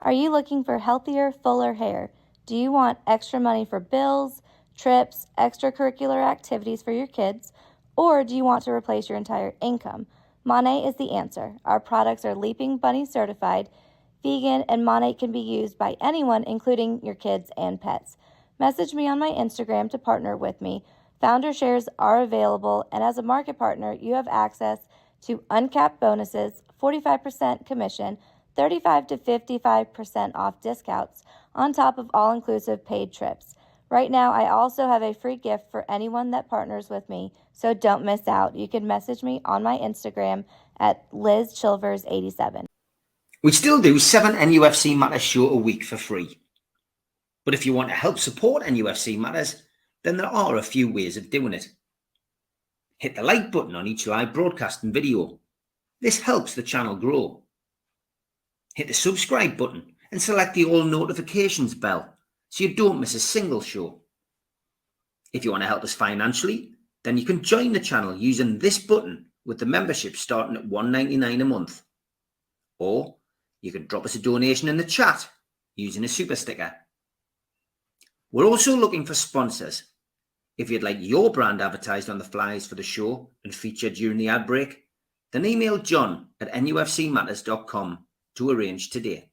Are you looking for healthier, fuller hair? Do you want extra money for bills, trips, extracurricular activities for your kids, or do you want to replace your entire income? Monat is the answer. Our products are Leaping Bunny certified, vegan, and Monat can be used by anyone, including your kids and pets. Message me on my Instagram to partner with me. Founder shares are available, and as a market partner, you have access to uncapped bonuses, 45% commission, 35 to 55% off discounts, on top of all-inclusive paid trips. Right now, I also have a free gift for anyone that partners with me, so don't miss out. You can message me on my Instagram at LizChilvers87. We still do 7 NUFC Matters show a week for free. But if you want to help support NUFC Matters, then there are a few ways of doing it. Hit the like button on each live broadcast and video. This helps the channel grow. Hit the subscribe button and select the all notifications bell so you don't miss a single show. If you want to help us financially, then you can join the channel using this button with the membership starting at $1.99 a month. Or you can drop us a donation in the chat using a super sticker. We're also looking for sponsors. If you'd like your brand advertised on the flyers for the show and featured during the ad break, then email john@nufcmatters.com to arrange today.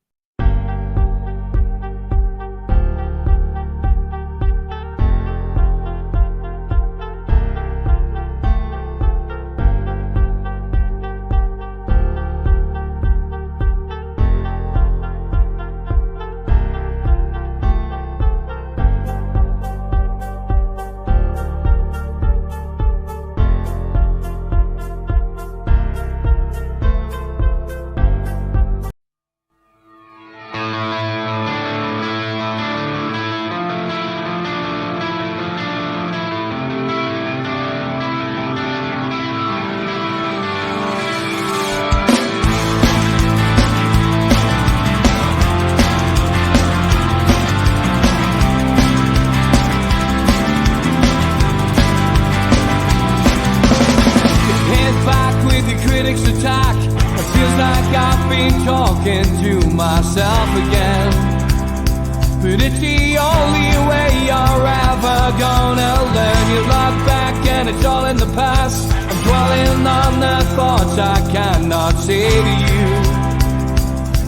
Myself again, but it's the only way you're ever gonna learn. You look back and it's all in the past. I'm dwelling on the thoughts I cannot say to you.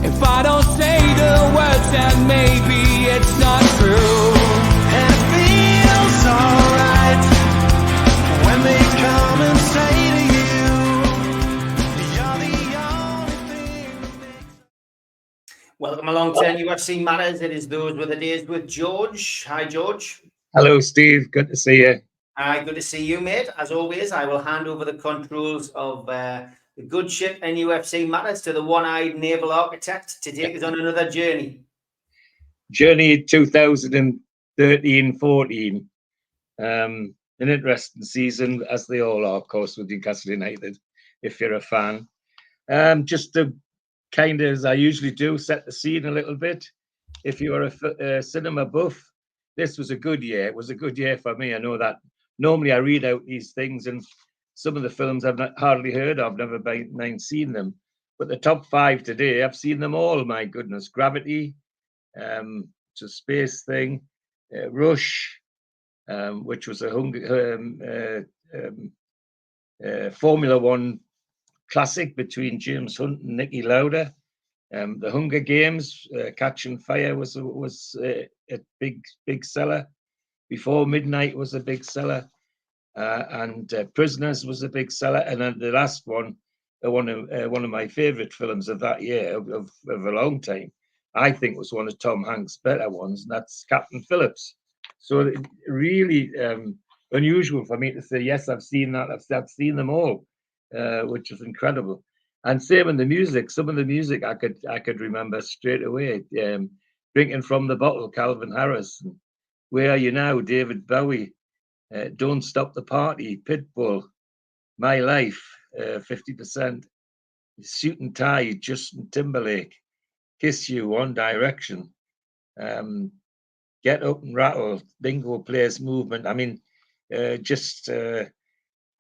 If I don't say the words, then maybe it's not true. And it feels alright when they come and say to you, welcome along to NUFC Matters. It is Those Were the Days with George. Hi, George. Hello, Steve. Good to see you. Hi, good to see you, mate. As always, I will hand over the controls of the good ship NUFC Matters to the one-eyed naval architect to take us on another journey. Journey 2013-14. An interesting season, as they all are, of course, with Newcastle United, if you're a fan. Just to kind of, as I usually do, set the scene a little bit. If you are a cinema buff, this was a good year. It was a good year for me. I know that normally I read out these things, and some of the films I've not hardly heard of, never mind seen them. But the top 5 today, I've seen them all. My goodness, Gravity, it's a space thing, Rush, which was a Formula One classic between James Hunt and Niki Lauda. The Hunger Games, Catching Fire was a big seller. Before Midnight was a big seller, and Prisoners was a big seller. And then the last one, one of my favorite films of that year, of a long time, I think was one of Tom Hanks' better ones, and that's Captain Phillips. So really unusual for me to say, yes, I've seen that. I've seen them all. Which is incredible. And same in the music. Some of the music I could remember straight away. Drinking from the Bottle, Calvin Harris. And Where Are You Now, David Bowie. Don't Stop the Party, Pitbull. My Life, 50%. Suit and Tie, Justin Timberlake. Kiss You, One Direction. Get Up and Rattle, Bingo Players Movement. I mean,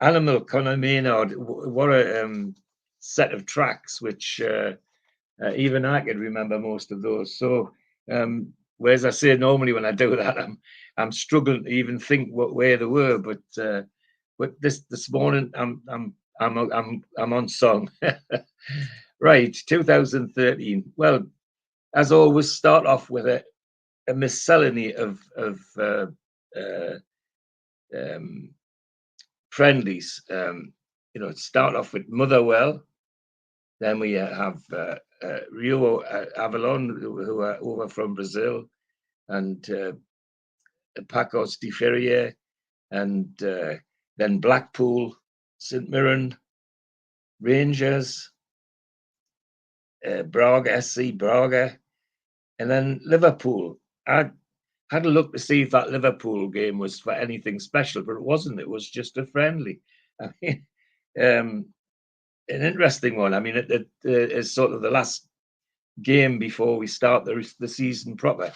Animal, Conor Maynard, what a set of tracks, which Even I could remember most of those. So, whereas I say normally when I do that, I'm struggling to even think where they were. But this morning I'm on song. Right, 2013. Well, as always, start off with a miscellany of friendlies. Start off with Motherwell. Then we have Rio Avalon, who are over from Brazil, and Pacos de Ferrier, and then Blackpool, St Mirren, Rangers, Braga, SC Braga, and then Liverpool. I had a look to see if that Liverpool game was for anything special, but it wasn't. It was just a friendly. I mean, an interesting one. I mean, it is sort of the last game before we start the season proper.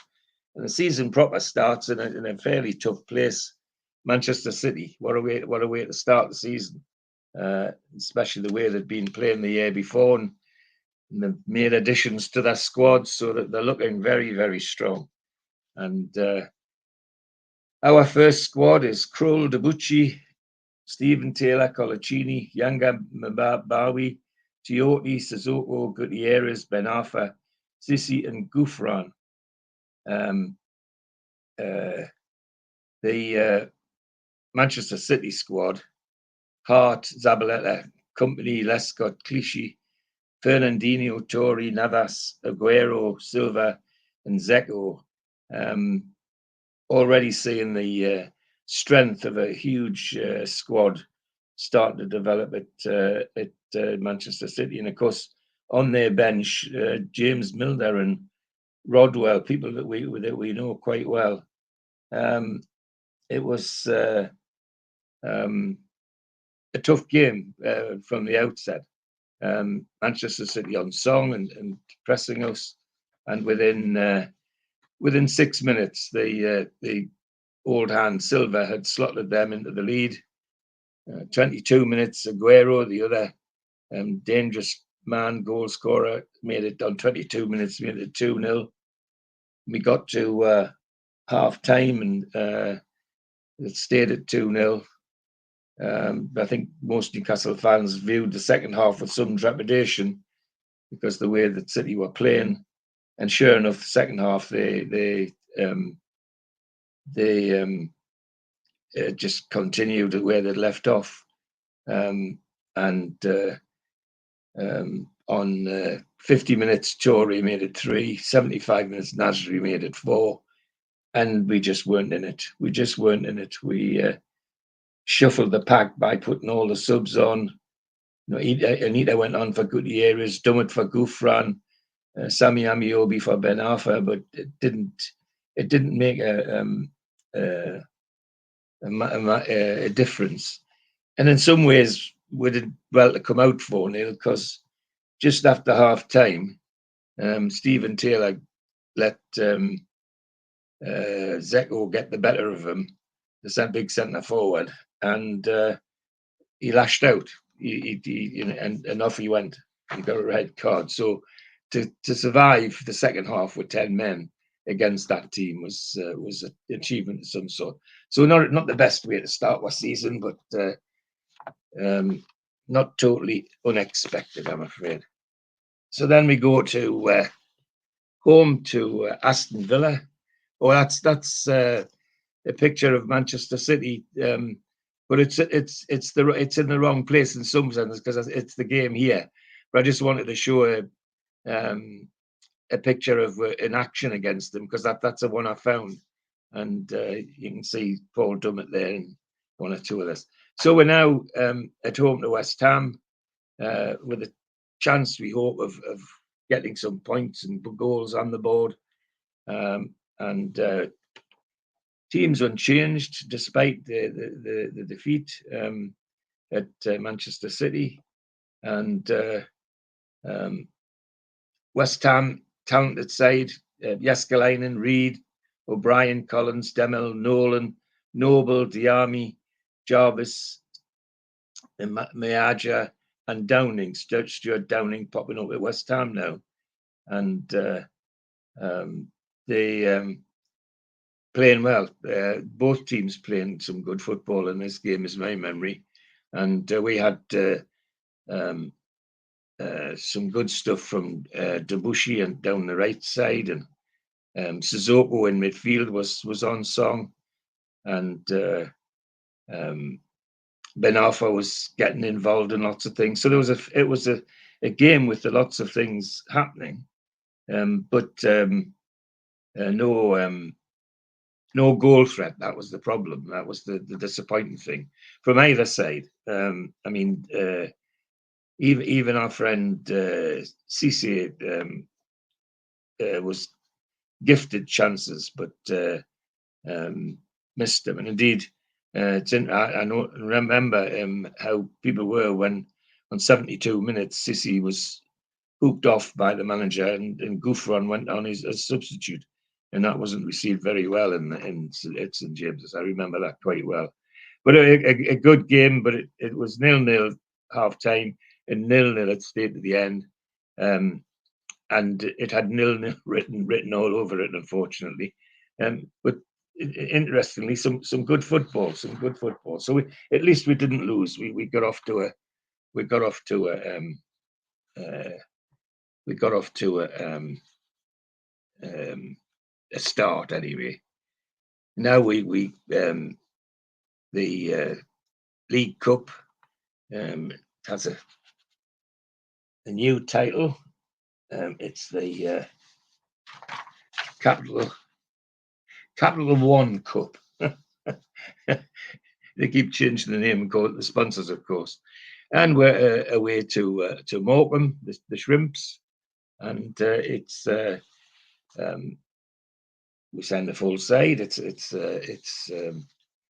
And the season proper starts in a fairly tough place, Manchester City. What a way to start the season, especially the way they'd been playing the year before, and they've made additions to their squad so that they're looking very, very strong. And our first squad is Krul, Debuchy, Stephen Taylor, Colaccini, Yanga Mbawi, Tiote, Sissoko, Gutierrez, Ben Arfa, Sissi, and Gouffran. The Manchester City squad: Hart, Zabaleta, Company, Lescott, Clichy, Fernandinho, Torre, Navas, Aguero, Silva, and Zeko. Already seeing the strength of a huge squad starting to develop at Manchester City. And of course, on their bench, James Milner and Rodwell, people that we know quite well. It was a tough game from the outset. Manchester City on song and pressing us, and within 6 minutes, the old hand Silva had slotted them into the lead. 22 minutes, Aguero, the other dangerous man, goal scorer, made it on 22 minutes, made it 2-0. We got to half time and it stayed at 2-0. I think most Newcastle fans viewed the second half with some trepidation because the way that City were playing. And sure enough, the second half they just continued where they'd left off. On 50 minutes, Torre made it 3. 75 minutes, Nasri made it 4. And we just weren't in it. We shuffled the pack by putting all the subs on. Anita went on for Gutierrez, Dummett for Gouffran, Sami Amiobi for Ben Arfa, but it didn't make a difference. And in some ways, we did well to come out 4-0 because just after half time, Stephen Taylor let Zeko get the better of him, the big centre forward, and he lashed out. And off he went. He got a red card. So to survive the second half with 10 men against that team was an achievement of some sort. So not the best way to start our season, but not totally unexpected, I'm afraid. So then we go to home to Aston Villa. Oh, that's a picture of Manchester City, but it's in the wrong place in some sense because it's the game here. But I just wanted to show a picture of in action against them because that's the one I found, and you can see Paul Dummett there and one or two of us. So we're now at home to West Ham with a chance, we hope, of getting some points and goals on the board. And teams unchanged despite the defeat at Manchester City. And West Ham, talented side, Jääskeläinen, Reid, O'Brien, Collins, Demel, Nolan, Noble, Diami, Jarvis, Meaja, and Downing, Stuart Downing popping up at West Ham now. and they playing well. Both teams playing some good football in this game, is my memory, and we had some good stuff from Debussy and down the right side, and Sissoko in midfield was on song, and Ben Arfa was getting involved in lots of things. So it was a game with lots of things happening, but no goal threat. That was the problem. That was the disappointing thing from either side. I mean, even our friend Cisse was gifted chances, but missed them. And indeed, I remember how people were when on 72 minutes Cisse was hooked off by the manager, and Gouffron went on as substitute, and that wasn't received very well in St James's. I remember that quite well. But a good game, but it was 0-0 half time and 0-0 it stayed to the end. And it had 0-0 written all over it, unfortunately. But interestingly, some good football, So at least we didn't lose. We got off to a start anyway. Now the League Cup has a new title. It's the Capital One Cup. They keep changing the name and call it the sponsors, of course. And we're away to Morecambe, the Shrimps, and it's we send a full side. It's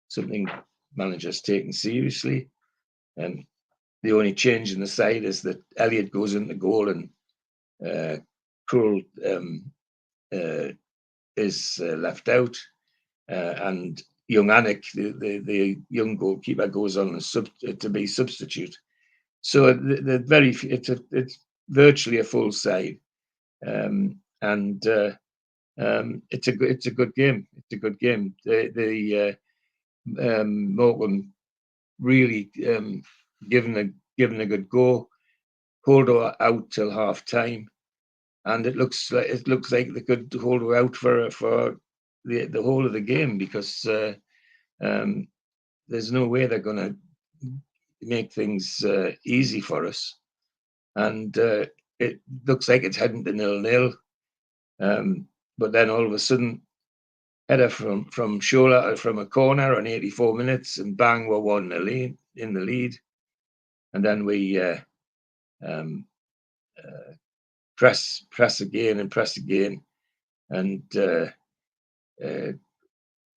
something managers taken seriously, and the only change in the side is that Elliott goes into goal and Krul is left out, and young Anik, the young goalkeeper, goes on to be substitute. So it's virtually a full side, and it's a good game. It's a good game. The Morecambe really given a good go, hold her out till half time, and it looks like they could hold her out for the whole of the game, because there's no way they're going to make things easy for us, and it looks like it's heading to 0-0. But then all of a sudden, header from Shola from a corner on 84 minutes, and bang, we're 1-0 in the lead. And then we press again, and Ben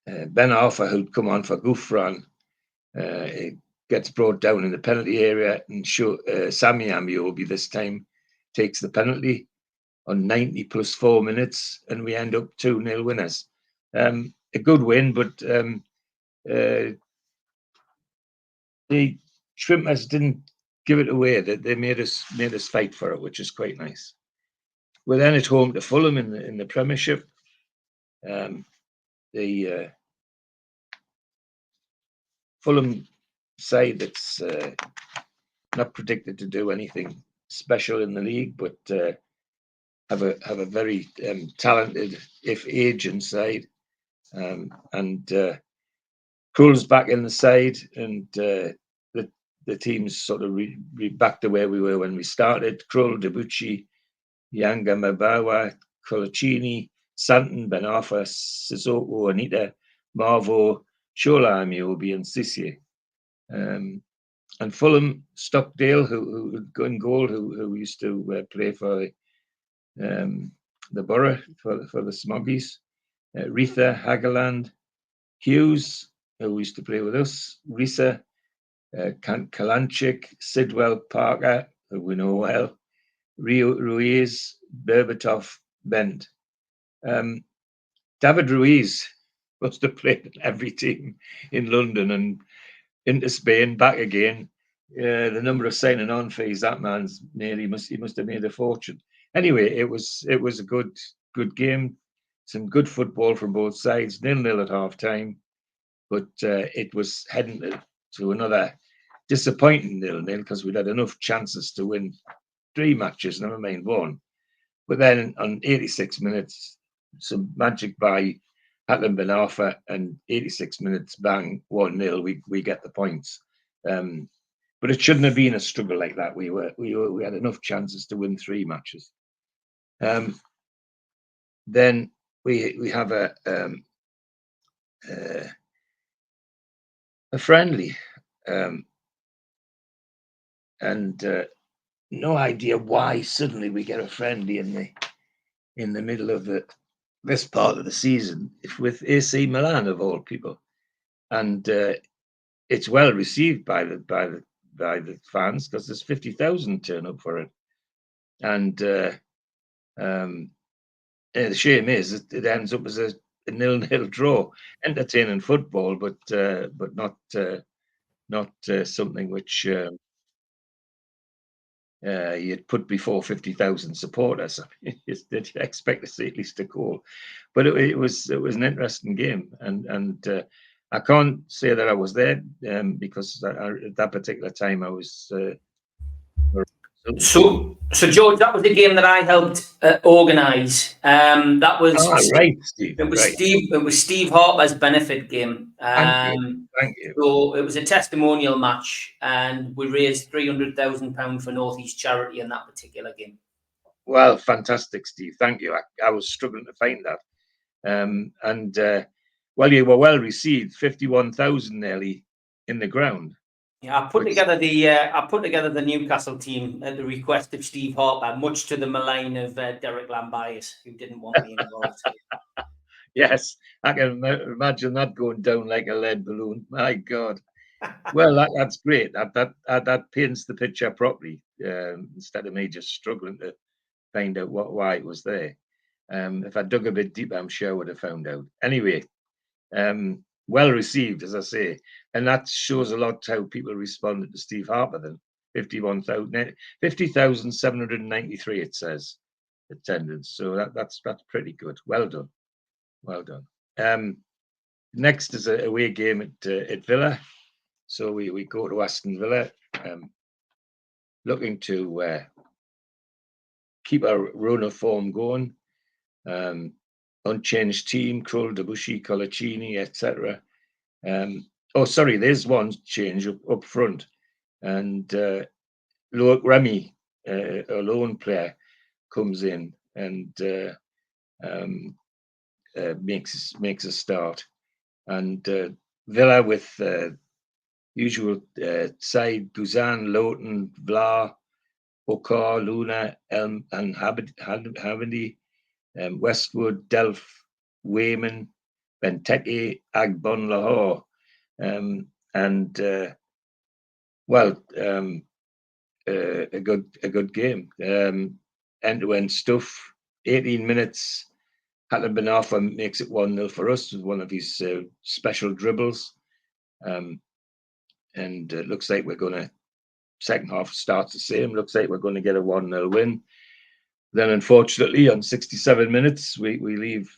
Arfa, who'd come on for Gouffron, gets brought down in the penalty area, and Sami Amiobi this time takes the penalty on 90 plus 4 minutes, and we end up 2-0 winners. A good win, but the Shrimpers didn't give it away. They made us fight for it, which is quite nice. We're then at home to Fulham in the Premiership. The Fulham side that's not predicted to do anything special in the league, but have a very talented, if aging, side, and Krul's back in the side, and the team's sort of back to where we were when we started. Krul, Debuchy, Yanga, Mabawa, Colaccini, Santon, Ben Arfa, Sissoko, Anita, Marvo, Shola Amiobi, and Cisse. And Fulham, Stockdale, who in goal, who used to play for the Borough, for the Smoggies. Retha, Hageland, Hughes, who used to play with us, Risa, Kalanchik, Sidwell, Parker, who we know well, Ruiz, Berbatov, Bent. David Ruiz must have played in every team in London and into Spain, back again. The number of signing on fees that man's made, he must have made a fortune. anyway, it was a good game. Some good football from both sides. 0-0 at half time, but it was heading to another disappointing 0-0 because we'd had enough chances to win 3 matches, never mind one. But then on 86 minutes, some magic by Hatton Ben Arfa, and 86 minutes, bang, 1-0. We get the points. But it shouldn't have been a struggle like that. We had enough chances to win 3 matches. Then we have a friendly, and no idea why suddenly we get a friendly in the middle of this part of the season with AC Milan of all people, and it's well received by the fans because there's 50,000 turn up for it, and the shame is it ends up as a 0-0 draw. Entertaining football, but not something which you'd put before 50,000 supporters. Did you expect to see at least a goal? But it was an interesting game, and I can't say that I was there because at that particular time I was. So George, that was the game that I helped organise. That was right, Steve. It was right. Steve. It was Steve Harper's benefit game. Thank you. So it was a testimonial match, and we raised £300,000 for North East Charity in that particular game. Well, fantastic, Steve. Thank you. I was struggling to find that, and well, you were well received. 51,000 nearly in the ground. Yeah, I put together the Newcastle team at the request of Steve Harper, much to the malign of Derek Lambias, who didn't want me involved. Yes, I can imagine that going down like a lead balloon. My God. Well, that's great. That paints the picture properly, instead of me just struggling to find out why it was there. If I dug a bit deeper, I'm sure I would have found out. Anyway, well received, as I say, and that shows a lot how people responded to Steve Harper. Then 50,793 it says attendance, so that's pretty good. Well done. Next is a away game at Villa, so we go to Aston Villa, looking to keep our run of form going. Unchanged team: Krull, Debussy, Colaccini, etc. There's one change up front, and Remy, a lone player, comes in and makes a start, and Villa with usual side: Guzan, Lowton, Vla, Okar, Luna, Elm, and Havandi, Westwood, Delph, Wayman, Benteke, Agbon, Lahore, a good game. End-to-end stuff. 18 minutes. Hatton Ben Arfa makes it 1-0 for us with one of his special dribbles, and it looks like we're going to. Second half starts the same. Looks like we're going to get a 1-0 win. Then, unfortunately, on 67 minutes, we leave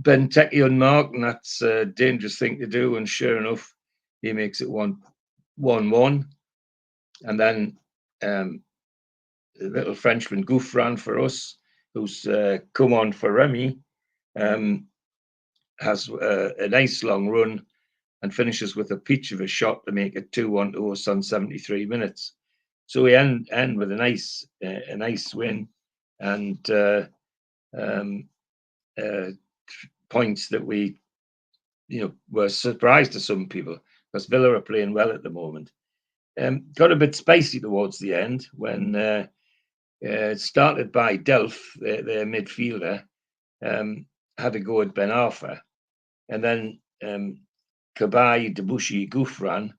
Benteke unmarked, and that's a dangerous thing to do. And sure enough, he makes it 1-1. And then the little Frenchman Gouffran for us, who's come on for Remy, has a nice long run and finishes with a peach of a shot to make it 2-1 to us on 73 minutes. So we end with a nice win, and points that we, were surprised to some people because Villa are playing well at the moment. Got a bit spicy towards the end when started by Delph, their midfielder, had a go at Ben Arfa, and then Cabaye, Debussy, Gouffran.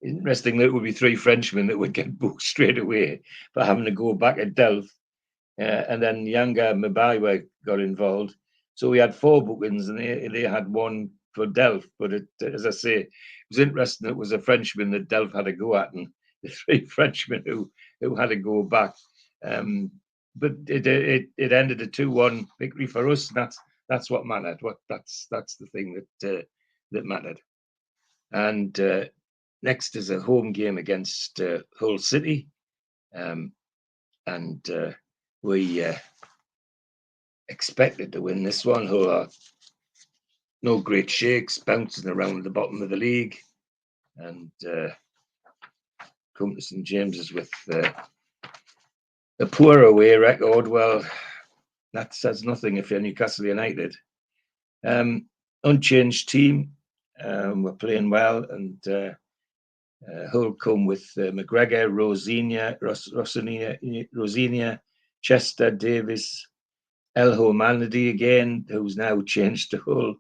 Interesting that it would be 3 Frenchmen that would get booked straight away for having to go back at Delph. And then Yanga Mbaiwa got involved. So we had 4 bookings, and they had 1 for Delph. But as I say, it was interesting. It was a Frenchman that Delph had to go at, and the 3 Frenchmen who had to go back. But it ended a 2-1 victory for us. And that's what mattered. That's the thing that mattered. And next is a home game against Hull City, and we expected to win this one. Hull are no great shakes, bouncing around the bottom of the league, and come to St James's with a poor away record. Well, that says nothing if you're Newcastle United. Unchanged team. We're playing well, and Hull come with McGregor, Rosinia, Chester, Davis, Elho Malnady again, who's now changed to Hull.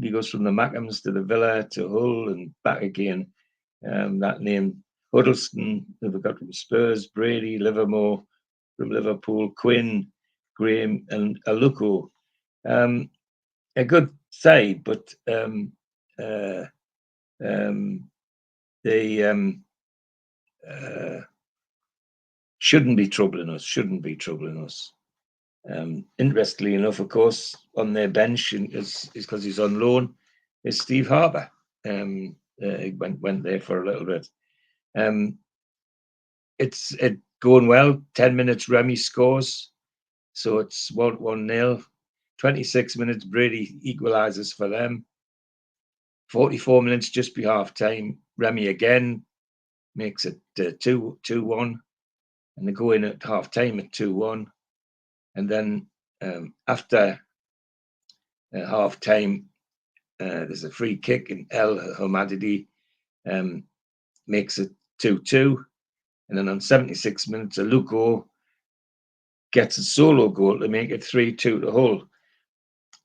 He goes from the Mackhams to the Villa to Hull and back again. That name, Huddleston, who we got from Spurs, Brady, Livermore from Liverpool, Quinn, Graham, and Aluko. A good side, but they shouldn't be troubling us. Interestingly enough, of course, on their bench is because he's on loan, is Steve Harper. He went there for a little bit. It's going well. 10 minutes, Remy scores, so it's 1-0. 26 minutes, Brady equalises for them. 44 minutes, just be half time. Remy again makes it 2-1, and they go in at half time at 2-1. And then after half time, there's a free kick, and El Hamadidi makes it 2-2. And then on 76 minutes, Aluko gets a solo goal to make it 3-2 to Hull.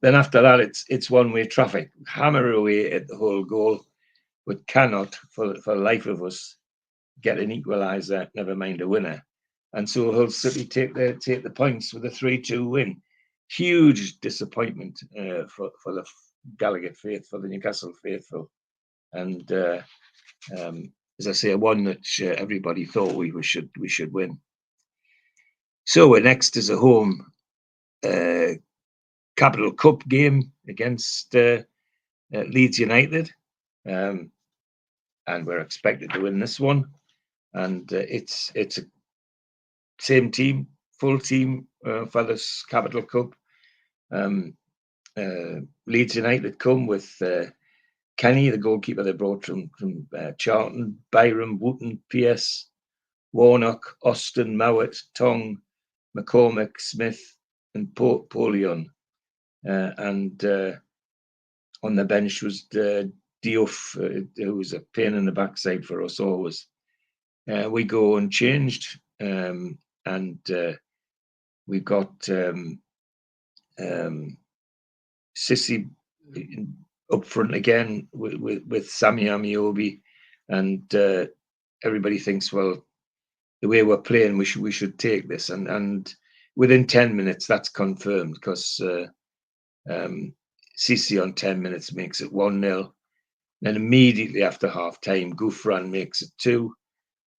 Then after that, it's one-way traffic. Hammer away at the Hull goal, but cannot, for the life of us, get an equaliser, never mind a winner. And so Hull City take the points with a 3-2 win. Huge disappointment for the Gallagher faithful, for the Newcastle faithful. And as I say, one that everybody thought we should win. So next is a home Capital Cup game against Leeds United, and we're expected to win this one. And it's a same team, full team for this Capital Cup. Leeds United come with Kenny, the goalkeeper they brought from Charlton, Byram, Wooten, Pierce, Warnock, Austin, Mowat, Tong, McCormick, Smith, and Polion. And on the bench was Diouf, who was a pain in the backside for us always. We go unchanged, and we've got Sissy up front again with Sammy Amiobi, and everybody thinks, well, the way we're playing, we should take this, and within 10 minutes that's confirmed, because Sissy on 10 minutes makes it 1-0. Then immediately after half time, Gouffran makes it 2,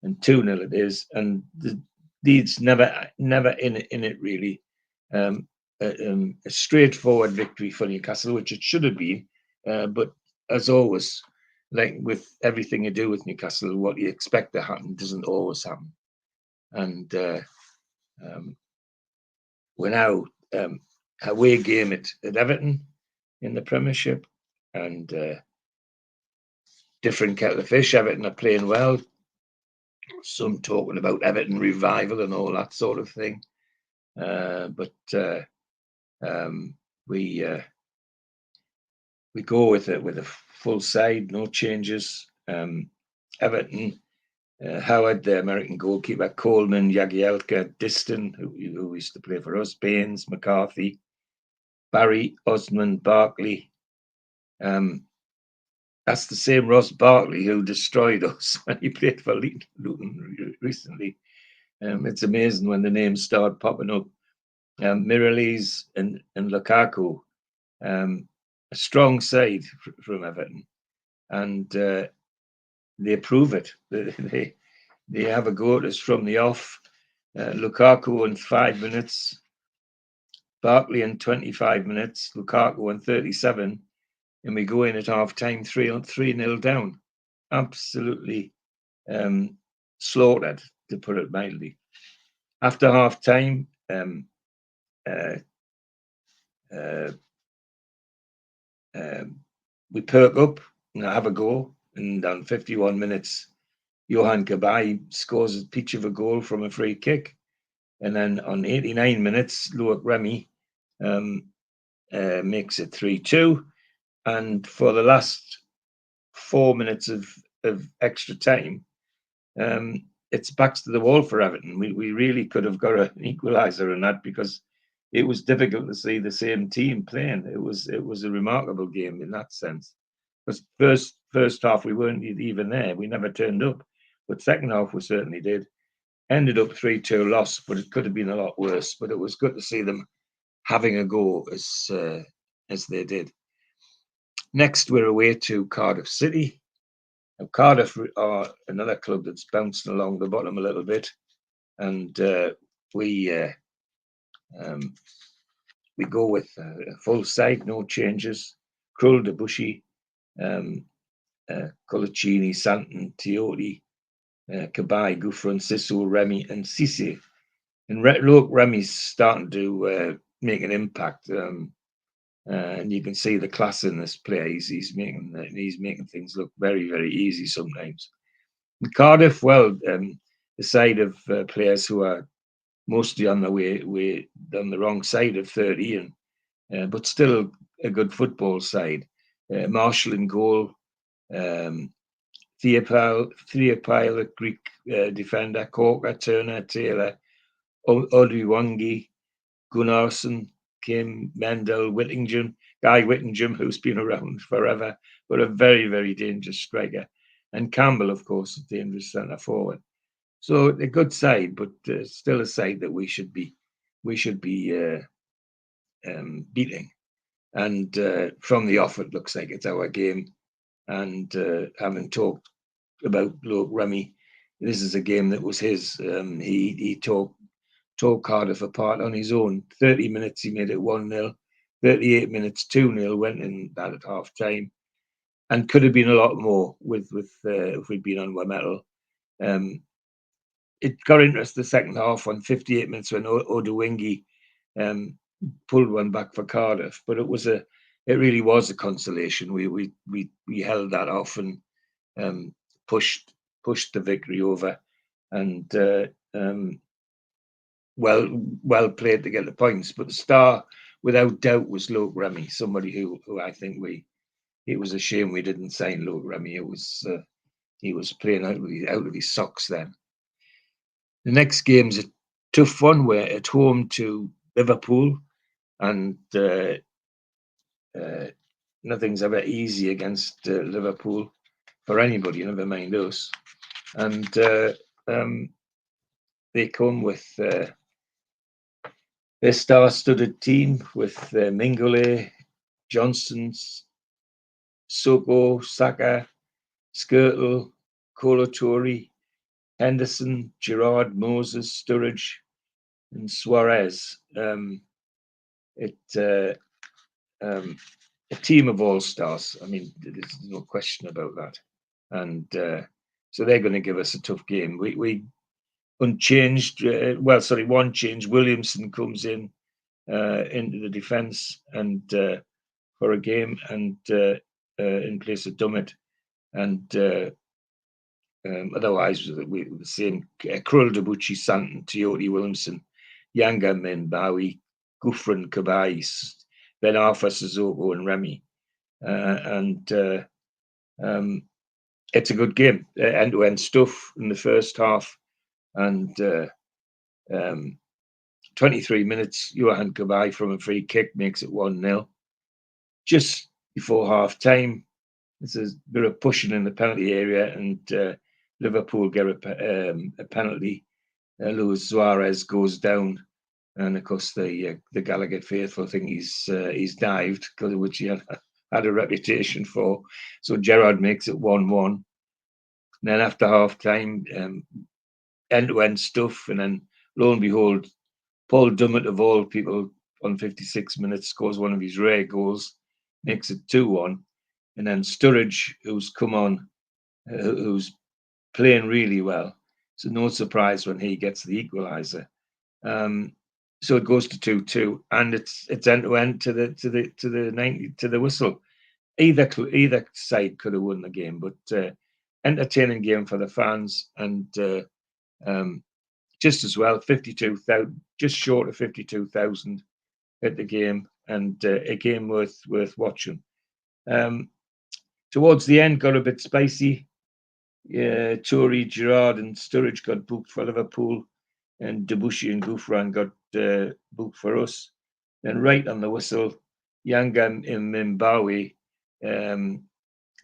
and 2-0 it is, and the Leeds never in it really. A straightforward victory for Newcastle, which it should have been, but as always, like with everything you do with Newcastle, what you expect to happen doesn't always happen. And we're now away game at Everton in the Premiership, and different kettle of fish. Everton are playing well. Some talking about Everton revival and all that sort of thing, but we go with a full side, no changes. Everton, Howard, the American goalkeeper, Coleman, Jagielka, Diston, who used to play for us, Baines, McCarthy, Barry, Osman, Barkley. That's the same Ross Barkley who destroyed us when he played for Luton recently. It's amazing when the names start popping up. Miralles and Lukaku, a strong side from Everton, and they prove it. They have a go at us from the off. Lukaku in 5 minutes, Barkley in 25 minutes, Lukaku in 37, and we go in at half time 3-0 down. Absolutely slaughtered, to put it mildly. After half time, we perk up and have a go, and on 51 minutes, Johan Cabaye scores a peach of a goal from a free kick. And then on 89 minutes, Loic Remy makes it 3-2. And for the last 4 minutes of extra time, it's backs to the wall for Everton. We really could have got an equaliser in that, because it was difficult to see the same team playing. It was a remarkable game in that sense. Because first half we weren't even there. We never turned up. But second half we certainly did. Ended up 3-2 loss, but it could have been a lot worse. But it was good to see them having a go as they did. Next, we're away to Cardiff City. Now, Cardiff are another club that's bouncing along the bottom a little bit, and we go with a full side, no changes. Krul, Debussy, Colaccini, Santon, Tiote, Cabaye, Gouffran, Sissou, Remy, and Cissé. And look, Remy's starting to make an impact, and you can see the class in this player. He's making things look very, very easy sometimes. In Cardiff, well, the side of players who are mostly on the way on the wrong side of 30, but still a good football side. Marshall in goal. Theopile, a Greek defender, Corker, Turner, Taylor, Oluwangi, Gunnarsson, Kim, Mendel, Guy Whittingham, who's been around forever, but a very, very dangerous striker, and Campbell, of course, a dangerous centre forward. So a good side, but still a side that we should be beating. And from the off, it looks like it's our game. And having talked about Loic Remy, this is a game that was his. He tore Cardiff apart on his own. 30 minutes, he made it 1-0. 38 minutes, 2-0, went in that at half time, and could have been a lot more with if we'd been on metal. It got interesting the second half on 58 minutes when Oduwingi pulled one back for Cardiff, but it really was a consolation. We held that off and pushed the victory over, and well played to get the points. But the star, without doubt, was Loic Remy, somebody who I think it was a shame we didn't sign Loic Remy. He was playing out of his socks then. The next game's a tough one. We're at home to Liverpool, and nothing's ever easy against Liverpool for anybody, never mind us. And they come with their star-studded team with Mingole, Johnson, Soko, Saka, Skirtle, Kolo Toure, Henderson, Gerrard, Moses, Sturridge, and Suarez. A team of all-stars. I mean, there's no question about that. And so they're going to give us a tough game. We unchanged. One change. Williamson comes in into the defence and for a game, and in place of Dummett, and otherwise we the same. Krul, Debussy, Santon, Tiote, Williamson, Yanga, Bowie, Gouffran, Cabaye, Ben Arfa, Sissoko, and Remy, and it's a good game, end-to-end stuff in the first half, and 23 minutes, Johan Cabaye from a free kick makes it 1-0. Just before half time, there's a bit of pushing in the penalty area, and Liverpool get a penalty. Luis Suarez goes down, and of course the Gallagher faithful think he's dived, which he had a reputation for. So Gerrard makes it 1-1. And then after half time, end-to-end stuff, and then lo and behold, Paul Dummett, of all people, on 56 minutes scores one of his rare goals, makes it 2-1. And then Sturridge, who's come on, who's playing really well. So no surprise when he gets the equaliser. So it goes to 2-2, and it's end to end to the 90 to the whistle. Either side could have won the game, but entertaining game for the fans, and just as well, 52,000, just short of 52,000 at the game, and a game worth watching. Towards the end, got a bit spicy. Tory, Gerrard, and Sturridge got booked for Liverpool, and Debussy and Gouffran got booked for us. Then, right on the whistle, Yanga Mbawi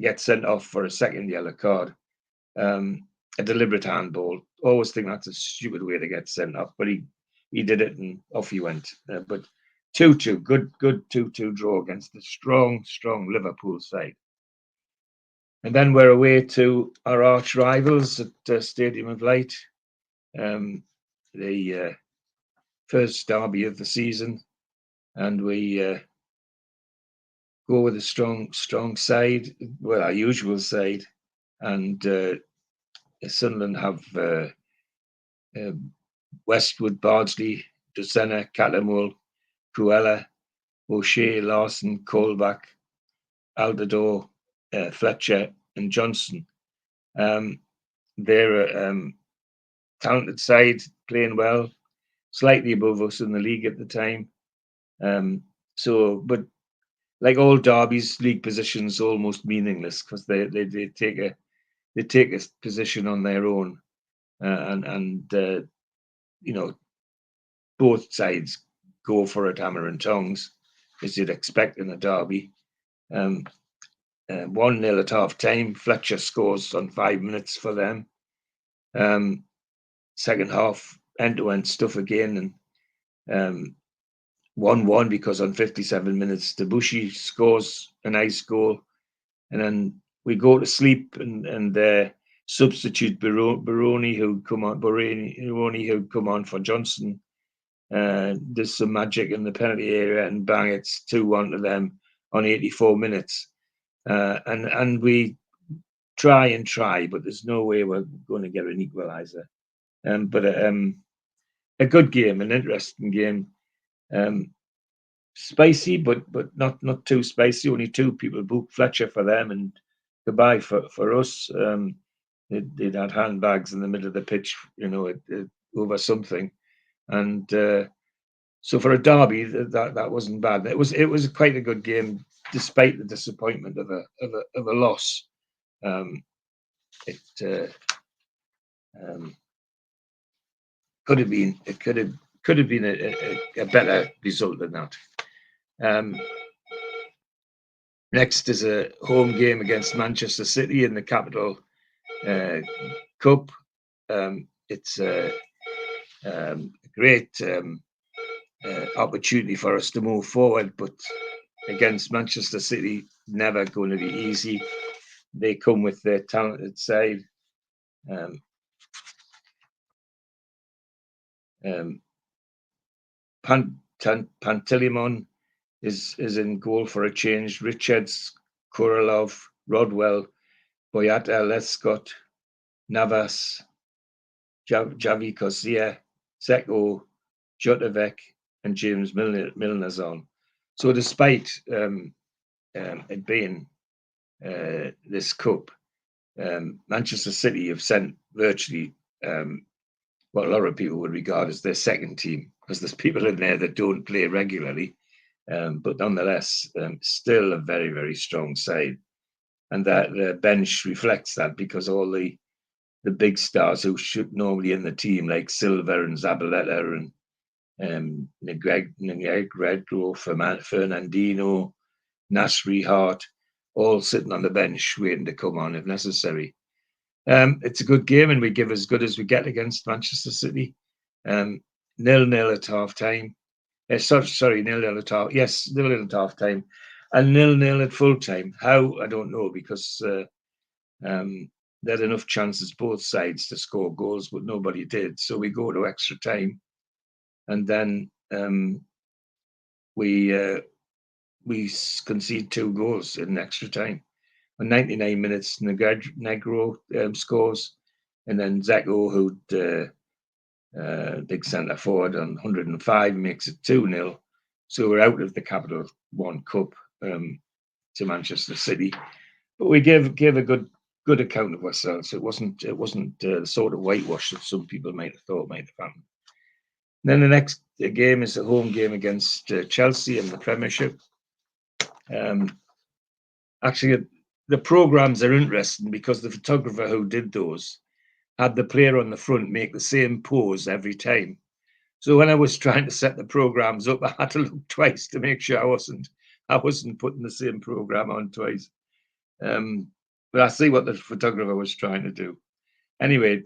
gets sent off for a second yellow card. A deliberate handball. Always think that's a stupid way to get sent off, but he did it, and off he went. But 2-2, good 2-2 draw against the strong Liverpool side. And then we're away to our arch rivals at Stadium of Light, the first derby of the season, and we go with a strong side, well, our usual side, and Sunderland have Westwood, Bardsley, Dusenna, Cattermole, Cruella, O'Shea, Larson, Colback, Aldador, Fletcher, and Johnson. They're a talented side, playing well, slightly above us in the league at the time. But like all derbies, league positions almost meaningless because they take a position on their own, and both sides go for it hammer and tongs, as you'd expect in a derby. 1-0 at half time. Fletcher scores on 5 minutes for them. Second half, end-to-end stuff again, and 1-1 because on 57 minutes, Debussy scores a nice goal, and then we go to sleep, and substitute Baroni, who'd come on for Johnson, does some magic in the penalty area, and bang, it's 2-1 to them on 84 minutes. And we try, but there's no way we're going to get an equaliser. But a good game, an interesting game. Spicy, but not too spicy. Only 2 people booked, Fletcher for them and goodbye for us. They'd had handbags in the middle of the pitch, over something. And so for a derby, that wasn't bad. It was quite a good game, despite the disappointment of a loss. It could have been a better result than that. Next is a home game against Manchester City in the Capital Cup. It's a great opportunity for us to move forward, but against Manchester City, never going to be easy. They come with their talented side. Pantilimon is in goal for a change. Richards, Korolov, Rodwell, Boyata, Lescott, Navas, Javi Kosia, Seko, Jotovec, and James Milner's on. So despite it being this cup, Manchester City have sent virtually what a lot of people would regard as their second team, because there's people in there that don't play regularly, but nonetheless, still a very, very strong side. And that the bench reflects that, because all the big stars who should normally in the team, like Silva and Zabaleta and Negredo, Fernandino, Nasri, Hart, all sitting on the bench waiting to come on if necessary. It's a good game, and we give as good as we get against Manchester City. 0-0 at half time. Sorry, 0-0 at half. Yes, 0-0 at half time, and 0-0 at full time. How, I don't know, because they had enough chances both sides to score goals, but nobody did. So we go to extra time, and then we concede 2 goals in extra time. On 99 minutes, Negro scores, and then Zeko, who'd big centre forward on 105, makes it 2-0. So we're out of the Capital One Cup to Manchester City, but we gave a good account of ourselves. It wasn't the sort of whitewash that some people might have thought might have happened. Then the next game is a home game against Chelsea in the Premiership. Actually, the programs are interesting because the photographer who did those had the player on the front make the same pose every time. So when I was trying to set the programs up, I had to look twice to make sure I wasn't putting the same program on twice. But I see what the photographer was trying to do. Anyway,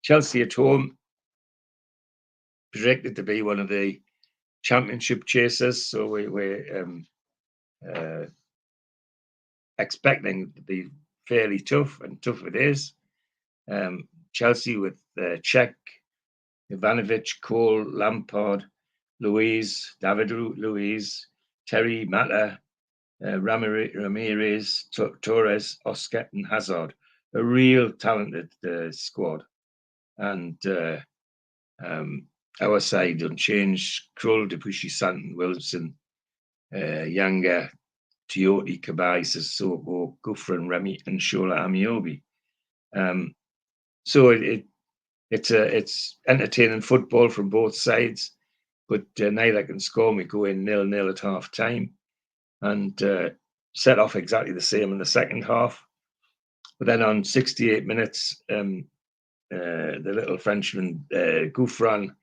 Chelsea at home, projected to be one of the championship chasers, so we're expecting it to be fairly tough, and tough it is. Chelsea with Cech, Ivanovic, Cole, Lampard, David Luiz, Terry, Mata, Ramirez, Torres, Oscar, and Hazard. A real talented squad. And our side unchanged: Krull, Debussy, Santon, Wilson, Yanga, Tiote, Kabay, Sissoko, Gouffran, Remy, and Shola Amiobi. So it's entertaining football from both sides, but neither can score. We go in 0-0 at half time and set off exactly the same in the second half. But then on 68 minutes, the little Frenchman, Gouffran,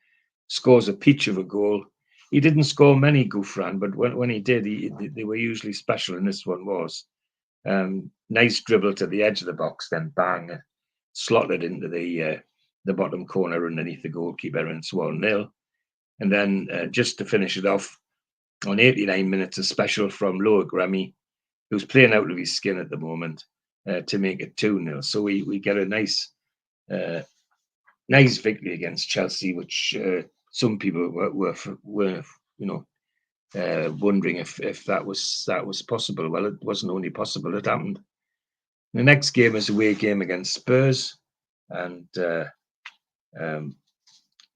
scores a peach of a goal. He didn't score many, Gouffran, but when he did, they were usually special, and this one was. Nice dribble to the edge of the box, then bang, slotted into the bottom corner underneath the goalkeeper, and it's 1-0. And then just to finish it off, on 89 minutes, a special from Loic Remy, who's playing out of his skin at the moment, to make it 2-0. So we get a nice victory against Chelsea, which some people were wondering if that was possible. Well, it wasn't only possible; it happened. The next game is a away game against Spurs, and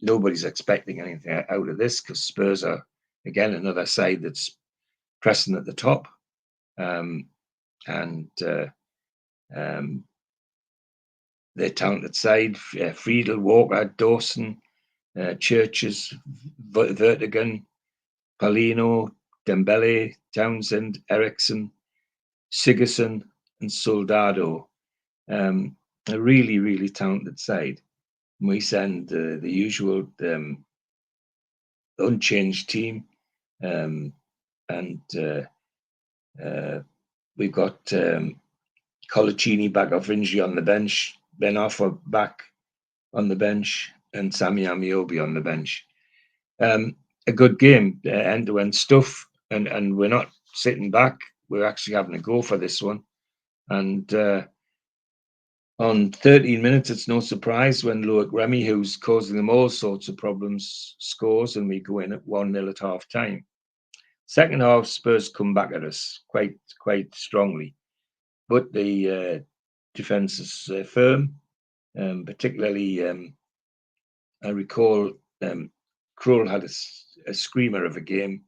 nobody's expecting anything out of this because Spurs are again another side that's pressing at the top, and their talented side: Friedel, Walker, Dawson, Churches, Vertigan, Paulino, Dembele, Townsend, Eriksson, Sigurdsson, and Soldado. A really, really talented side. We send the usual unchanged team, and we've got Colaccini, Vinci on the bench, Ben Offa back on the bench, and Sammy Amiobi on the bench. A good game, end-to-end stuff, and we're not sitting back. We're actually having a go for this one. And on 13 minutes, it's no surprise when Loic Remy, who's causing them all sorts of problems, scores, and we go in at 1-0 at half time. Second half, Spurs come back at us quite strongly, but the defence is firm. Particularly, I recall Krull had a screamer of a game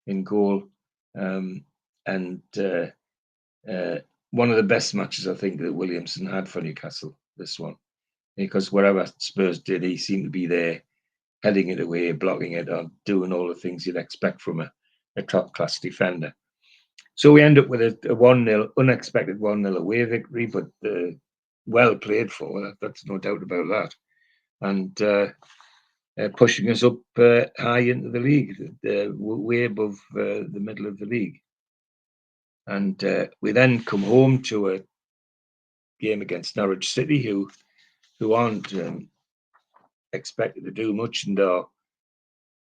in goal, and one of the best matches I think that Williamson had for Newcastle, this one, because wherever Spurs did, he seemed to be there, heading it away, blocking it, or doing all the things you'd expect from a top-class defender. So we end up with a 1-0, unexpected 1-0 away victory, but well played for. That's no doubt about that. And pushing us up high into the league, way above the middle of the league. And we then come home to a game against Norwich City, who aren't expected to do much and are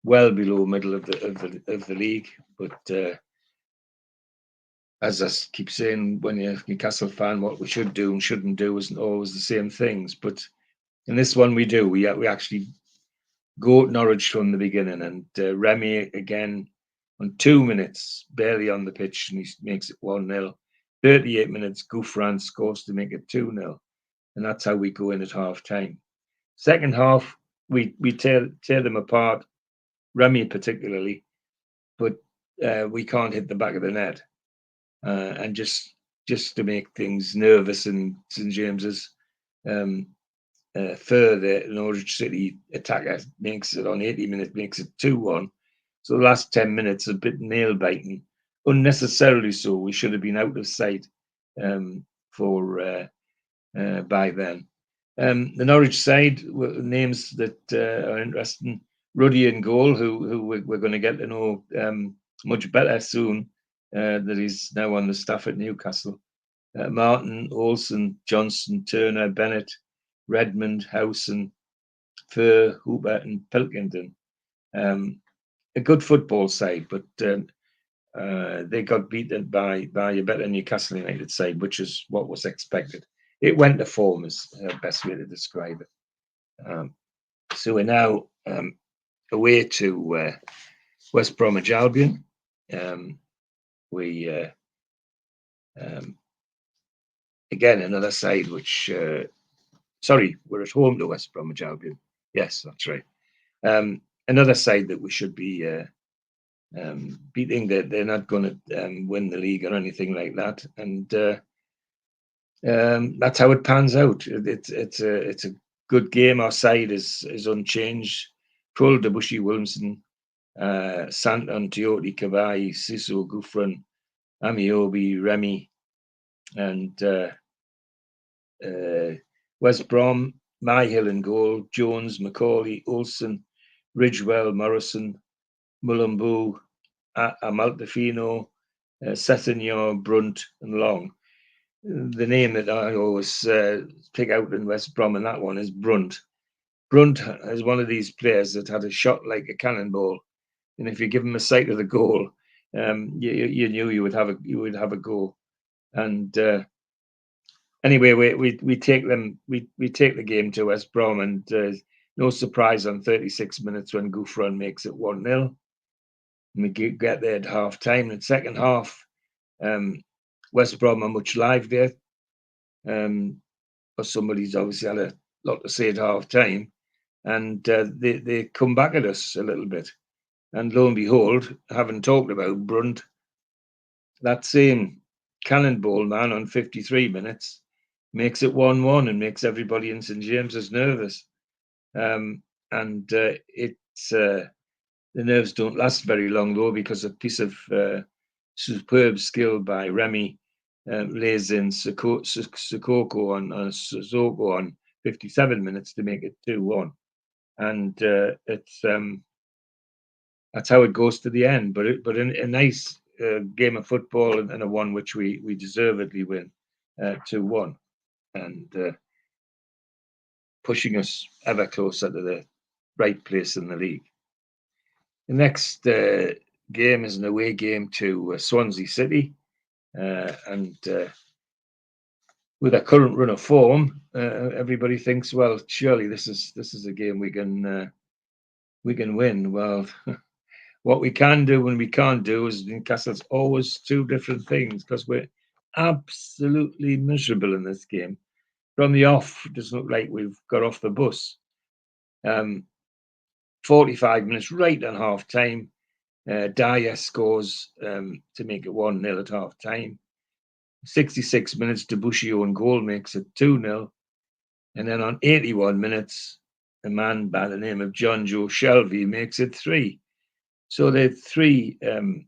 well below middle of the league. But as I keep saying, when you're a Newcastle fan, what we should do and shouldn't do isn't always the same things. But in this one, we do. We actually go at Norwich from the beginning. And Remy again on 2 minutes, barely on the pitch, and he makes it 1-0. 38 minutes, Gouffran scores to make it 2-0. And that's how we go in at half time. Second half, we tear them apart, Remy particularly, but we can't hit the back of the net. And just to make things nervous in St James's, further, Norwich City attacker makes it on 80 minutes, makes it 2-1. So the last 10 minutes a bit nail biting, unnecessarily so. We should have been out of sight by then. The Norwich side names that are interesting. Ruddy in goal, who we're going to get to know much better soon. That he's now on the staff at Newcastle. Martin, Olsen, Johnson, Turner, Bennett, Redmond, Howson, Furr, Hooper, and Pilkington. A good football side, but they got beaten by a better Newcastle United side, which is what was expected. It went to form, is the best way to describe it. So we're now away to West Bromwich Albion. Again, another side which... we're at home to West Bromwich Albion. Yes, that's right. Another side that we should be beating. They're not going to win the league or anything like that. And that's how it pans out. It's a good game. Our side is unchanged. Prul, Debussy, Williamson, Santon, Tiote, Kavai, Siso, Gouffran, Amiobi, Remy, and West Brom, Myhill in goal, Jones, Macaulay, Olsen, Ridgewell, Morrison, Mulumbu, Amaltefino, Sethignon, Brunt, and Long. The name that I always pick out in West Brom in that one is Brunt. Brunt is one of these players that had a shot like a cannonball, and if you give him a sight of the goal, you knew you would have a go. And anyway, we take them. We take the game to West Brom, and no surprise on 36 minutes when Gouffran makes it 1-0. We get there at half time. In the second half, West Brom are much livelier. But somebody's obviously had a lot to say at half time, and they come back at us a little bit. And lo and behold, having talked about Brunt, that same cannonball man on 53 minutes makes it 1-1 and makes everybody in St James's nervous. The nerves don't last very long, though, because a piece of superb skill by Remy lays in Sissoko on 57 minutes to make it 2-1. And that's how it goes to the end. But a nice game of football, and a one which we deservedly win 2-1. And pushing us ever closer to the right place in the league. The next game is an away game to Swansea City, and with a current run of form, everybody thinks, well, surely this is a game we can win. Well, what we can do and we can't do is Newcastle's always two different things, because we're absolutely miserable in this game. From the off, it doesn't look like we've got off the bus. 45 minutes right on half time. Dyer scores to make it 1-0 at half time. 66 minutes, Debussy on goal makes it 2-0. And then on 81 minutes, a man by the name of John Joe Shelby makes it 3. So the 3-0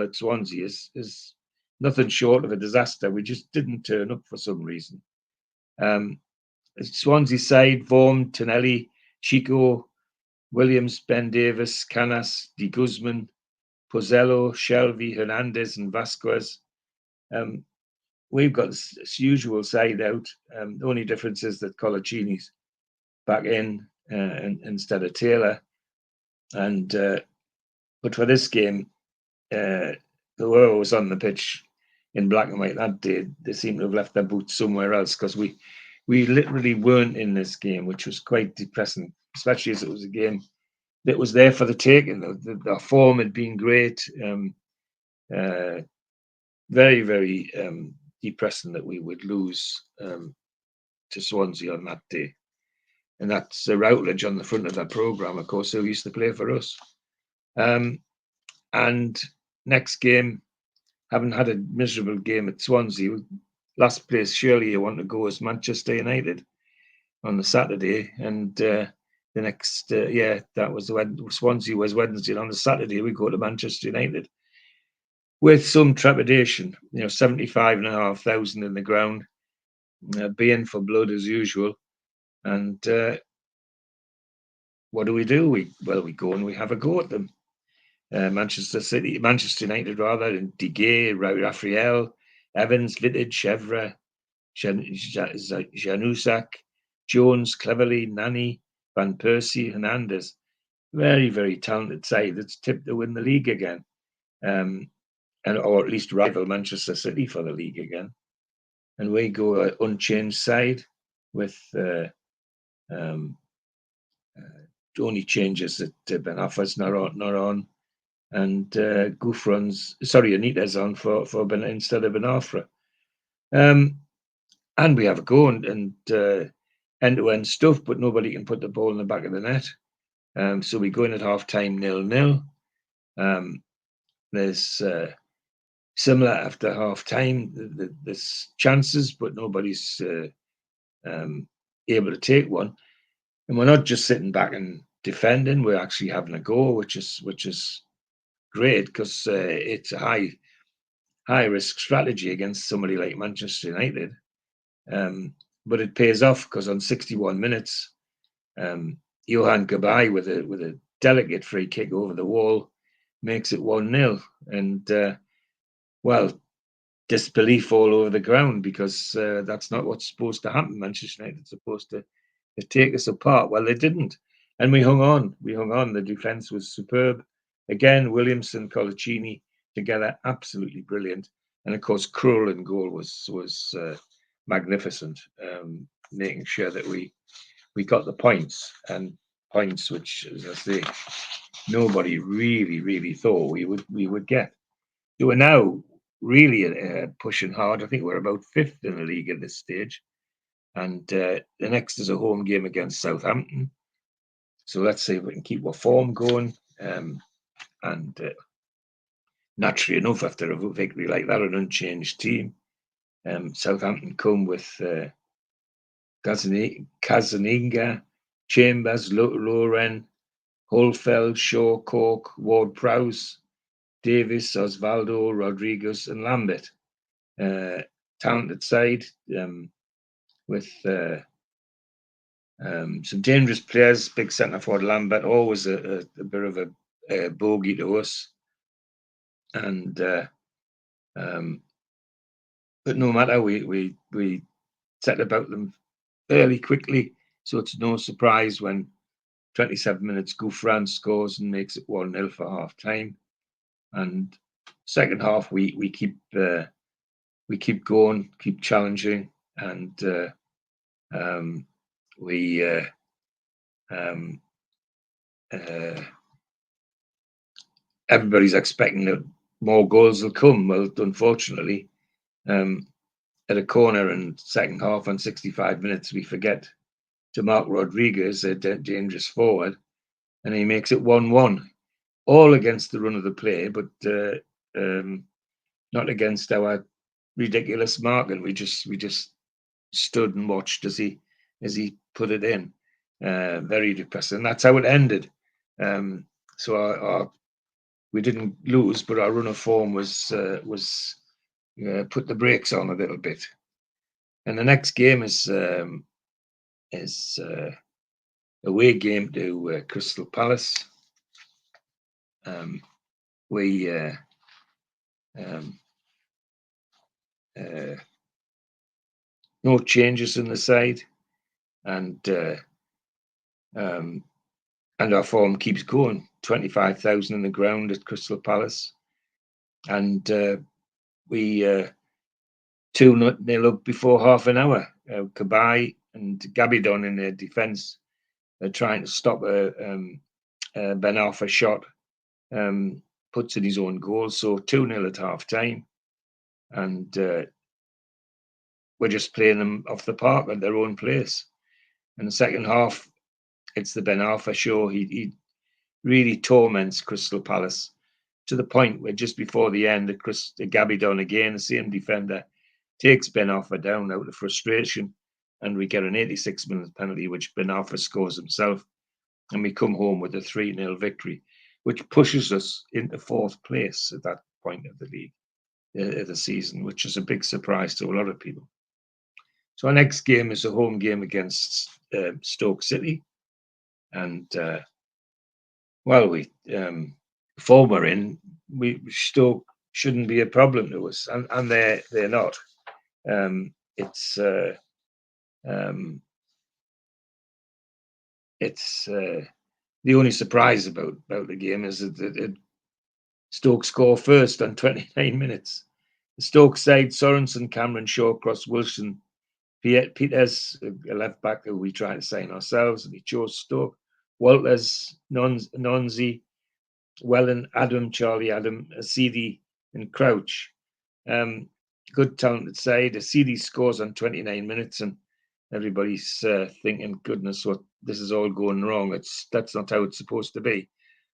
at Swansea is nothing short of a disaster. We just didn't turn up for some reason. Swansea side, Vaughan, Tonelli, Chico, Williams, Ben Davis, Canas, De Guzman, Pozzello, Shelby, Hernandez, and Vasquez. We've got this usual side out. The only difference is that Colaccini's back in instead of Taylor. And but for this game, the whoever was on the pitch in black and white that day, they seem to have left their boots somewhere else, because we literally weren't in this game, which was quite depressing. especially as it was a game that was there for the taking. The form had been great. Very, very depressing that we would lose to Swansea on that day. And that's Routledge on the front of that programme, of course, who used to play for us. And next game, having had a miserable game at Swansea, last place surely you want to go is Manchester United on the Saturday. And the next, that was Swansea was Wednesday. And on the Saturday, we go to Manchester United with some trepidation, 75,500 in the ground, being for blood as usual. And what do? We go and we have a go at them. Manchester United rather, and De Gea, Raphael, Evans, Vidic, Chevra, Januzak, Jones, Cleverly, Nani, Van Persie, Hernandez. Very, very talented side that's tipped to win the league again. Or at least rival Manchester City for the league again. And we go an unchanged side with only changes that Ben Arfa's not on, and Anita's on for Ben instead of Ben Arfa. And we have a go and end-to-end stuff, but nobody can put the ball in the back of the net. So we go in at half-time 0-0. There's similar after half-time. There's chances, but nobody's able to take one. And we're not just sitting back and defending; we're actually having a go, which is great because it's a high risk strategy against somebody like Manchester United. But it pays off because on 61 minutes, Johan Gabay with a delicate free kick over the wall makes it 1-0, and disbelief all over the ground because that's not what's supposed to happen. Manchester United's supposed to take us apart. Well, they didn't, and we hung on. The defence was superb. Again, Williamson, Colaccini together, absolutely brilliant. And of course, Krul in goal was magnificent, making sure that we got the points which, as I say, nobody really thought we would get. They were now really pushing hard. I think we're about 5th in the league at this stage, and the next is a home game against Southampton. So let's see if we can keep our form going. And naturally enough, after a victory like that, an unchanged team, Southampton come with Kazaninga, Chambers, Loren, Holfeld, Shaw, Cork, Ward-Prowse, Davis, Osvaldo, Rodriguez, and Lambert. Talented side with some dangerous players. Big centre forward Lambert, always a bit of a bogey to us. And but no matter, we set about them fairly quickly, so it's no surprise when 27 minutes Gouffran scores and makes it 1-0 for half time. And second half we keep going, keep challenging, and everybody's expecting that more goals will come. Well, unfortunately, at a corner in second half on 65 minutes, we forget to mark Rodriguez, a dangerous forward, and he makes it 1-1. All against the run of the play, but not against our ridiculous marking. We just stood and watched as he put it in. Very depressing. That's how it ended. So we didn't lose, but our run of form was put the brakes on a little bit. And the next game is away game to Crystal Palace. No changes in the side, and our form keeps going. 25,000 in the ground at Crystal Palace, and we 2-0 up before half an hour. Kabay and Gabidon in their defence trying to stop a Ben Arfa shot, puts in his own goal. So 2-0 at half time. And we're just playing them off the park at their own place. In the second half, it's the Ben Arfa show. He really torments Crystal Palace to the point where just before the end, Gabby Dunn again, the same defender, takes Ben Arfa down out of frustration, and we get an 86-minute penalty, which Ben Arfa scores himself, and we come home with a 3-0 victory, which pushes us into fourth place at that point of the league, of the season, which is a big surprise to a lot of people. So our next game is a home game against Stoke City, and form we're in, Stoke shouldn't be a problem to us, and they're not. It's the only surprise about the game is that Stoke score first on 29 minutes. The Stoke side: Sorensen, Cameron, Shawcross, Wilson, Peters, a left back who we tried to sign ourselves, and he chose Stoke. Walters, Nonzi, Wellen, Adam, Charlie Adam, Asidi, and Crouch. Good talented side. Asidi scores on 29 minutes, and everybody's thinking, goodness, what, this is all going wrong. That's not how it's supposed to be.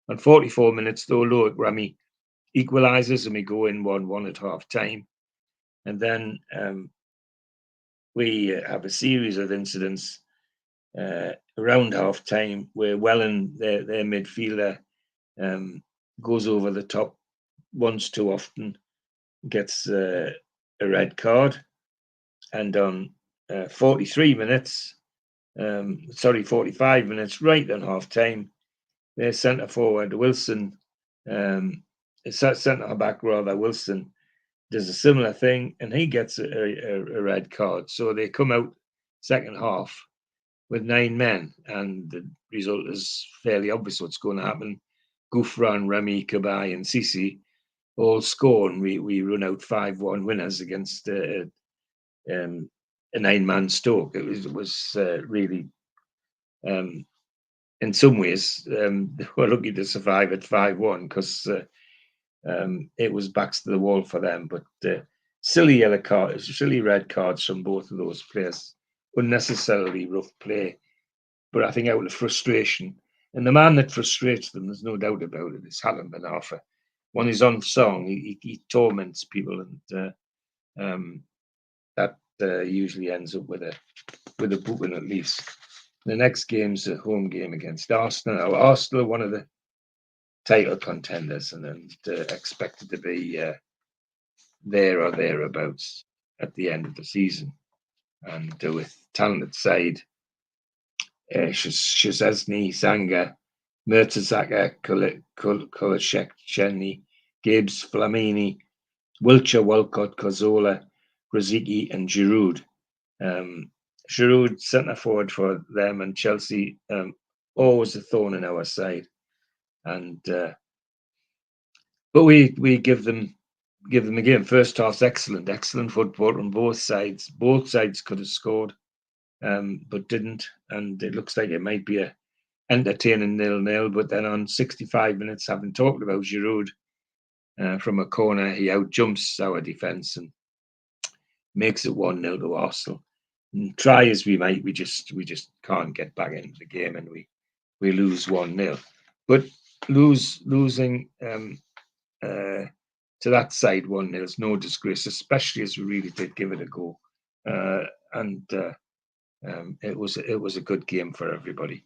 On 44 minutes, though, Loic Remy equalises, and we go in 1-1 at half time. And then we have a series of incidents around half time where Wellen, their midfielder, goes over the top once too often, gets a red card, and on 45 minutes, right on half time, their centre forward Wilson, centre back rather, Wilson, does a similar thing, and he gets a red card. So they come out second half with 9 men, and the result is fairly obvious what's going to happen. Gouffran, Remy, Cabaye, and Sisi all score, and we run out 5-1 winners against a 9-man Stoke. It was really, in some ways, we're lucky to survive at 5-1 because it was backs to the wall for them. But silly red cards from both of those players, unnecessarily rough play. But I think out of frustration, and the man that frustrates them, there's no doubt about it, is Hatem Ben Arfa. When he's on song, he torments people, and that usually ends up with a booking at least. The next game's a home game against Arsenal. Now, Arsenal are one of the title contenders, and expected to be there or thereabouts at the end of the season. And with talented side, Szczesny, Sanga, Mertesacker, Kolashechny, Gibbs, Flamini, Wiltshire, Walcott, Cazorla, Rosicky, and Giroud. Giroud, centre forward for them, and Chelsea, always a thorn in our side. And but we give them a game. First half's excellent football on both sides. Both sides could have scored, but didn't. And it looks like it might be a entertaining 0-0. But then on 65 minutes, having talked about Giroud, from a corner, he outjumps our defence and makes it 1-0 to Arsenal. And try as we might, we just can't get back into the game, and we lose 1-0. But losing to that side 1-0 is no disgrace, especially as we really did give it a go, and it was a good game for everybody.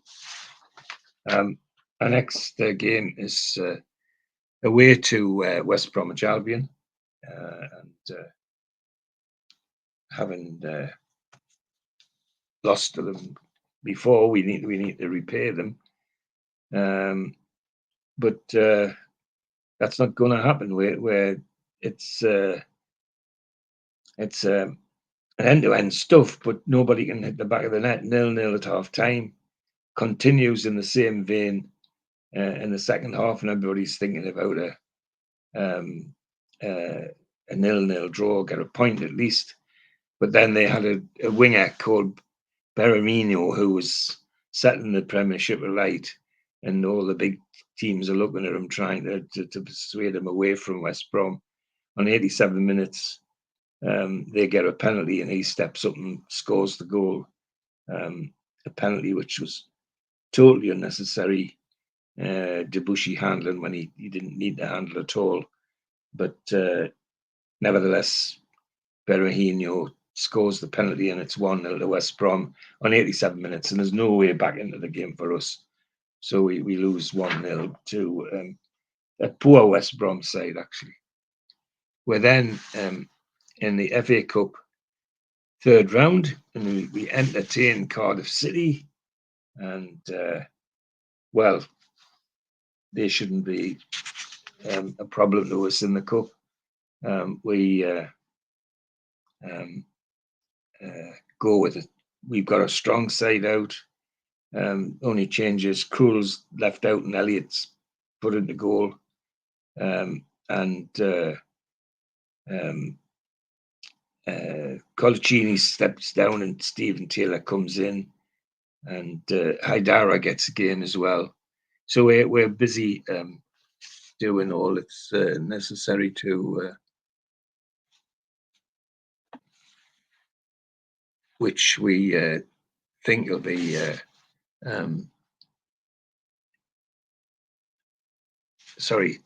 Our next game is away to West Bromwich Albion, and having lost to them before, we need to repay them. But that's not going to happen. Where it's end-to-end stuff, but nobody can hit the back of the net. 0-0 at half time. Continues in the same vein in the second half, and everybody's thinking about a 0-0 draw, get a point at least. But then they had a winger called Beramino who was setting the Premiership alight, and all the big teams are looking at them, trying to persuade them away from West Brom. On 87 minutes, they get a penalty, and he steps up and scores the goal. A penalty which was totally unnecessary. Debussy handling when he didn't need to handle at all. But nevertheless, Berahino scores the penalty, and it's 1-0 to West Brom on 87 minutes, and there's no way back into the game for us. So we lose 1-0 to a poor West Brom side, actually. We're then in the FA Cup third round, and we entertain Cardiff City, and well, they shouldn't be a problem to us in the cup. We go with it. We've got a strong side out. Only changes: Krul's left out and Elliott's put into goal. Colaccini steps down and Stephen Taylor comes in, and Haidara gets a game as well. So we're busy doing all that's necessary to which we think will be sorry.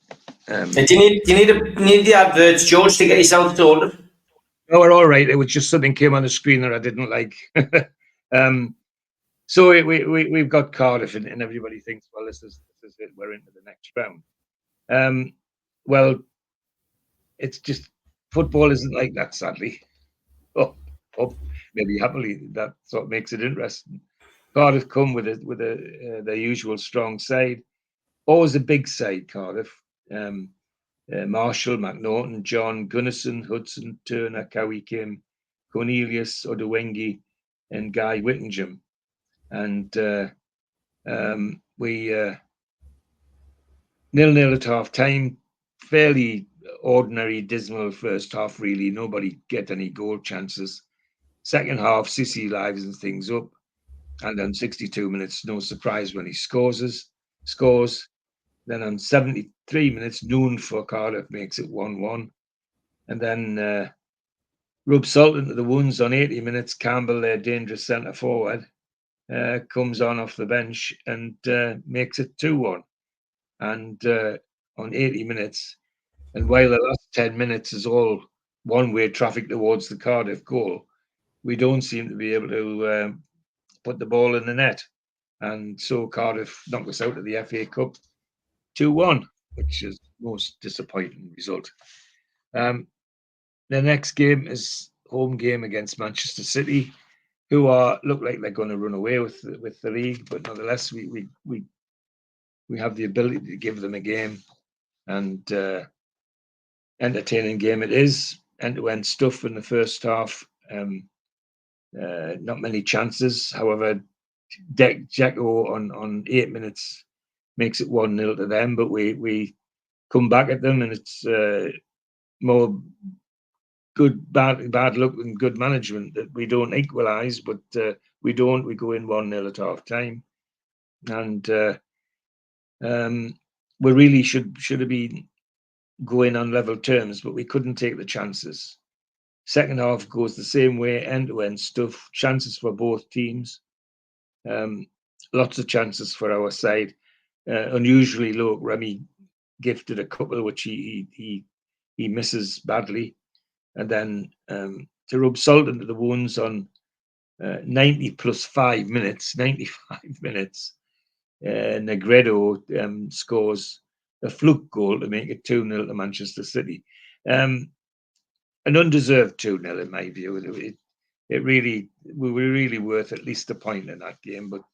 Do you need the adverts, George, to get yourself sorted? No, we're all right. It was just something came on the screen that I didn't like. So we've got Cardiff, and everybody thinks, well, this is it. We're into the next round. Well, it's just football isn't like that, sadly. Oh, maybe happily, that's what makes it interesting. Cardiff come with their usual strong side. Always a big side, Cardiff. Marshall, McNaughton, John, Gunnison, Hudson, Turner, Cowie Kim, Cornelius, Oduwengi, and Guy Whittingham. And we 0-0 at half time. Fairly ordinary, dismal first half, really. Nobody get any goal chances. Second half, Sissy livens things up. And on 62 minutes, no surprise when he scores. Then on 73 minutes, Noon for Cardiff makes it 1-1. And then rub salt into the wounds on 80 minutes. Campbell, their dangerous centre forward, comes on off the bench and makes it 2-1. And on 80 minutes, and while the last 10 minutes is all one-way traffic towards the Cardiff goal, we don't seem to be able to put the ball in the net. And so Cardiff knock us out of the FA Cup 2-1, which is the most disappointing result. The next game is home game against Manchester City, who look like they're going to run away with the league, but nonetheless, we have the ability to give them a game, and entertaining game it is. End-to-end stuff in the first half. Not many chances. However, Dzeko on 8 minutes makes it 1-0 to them, but we come back at them, and it's more bad luck and good management that we don't equalise, but we don't. We go in 1-0 at half time, and we really should have been going on level terms, but we couldn't take the chances. Second half goes the same way, end-to-end stuff, chances for both teams. Lots of chances for our side. Unusually low. Remy gifted a couple which he misses badly. And then to rub salt into the wounds on 90 plus 5 minutes, 95 minutes, Negredo scores a fluke goal to make it 2-0 to Manchester City. An undeserved 2-0 in my view. We were really worth at least a point in that game. But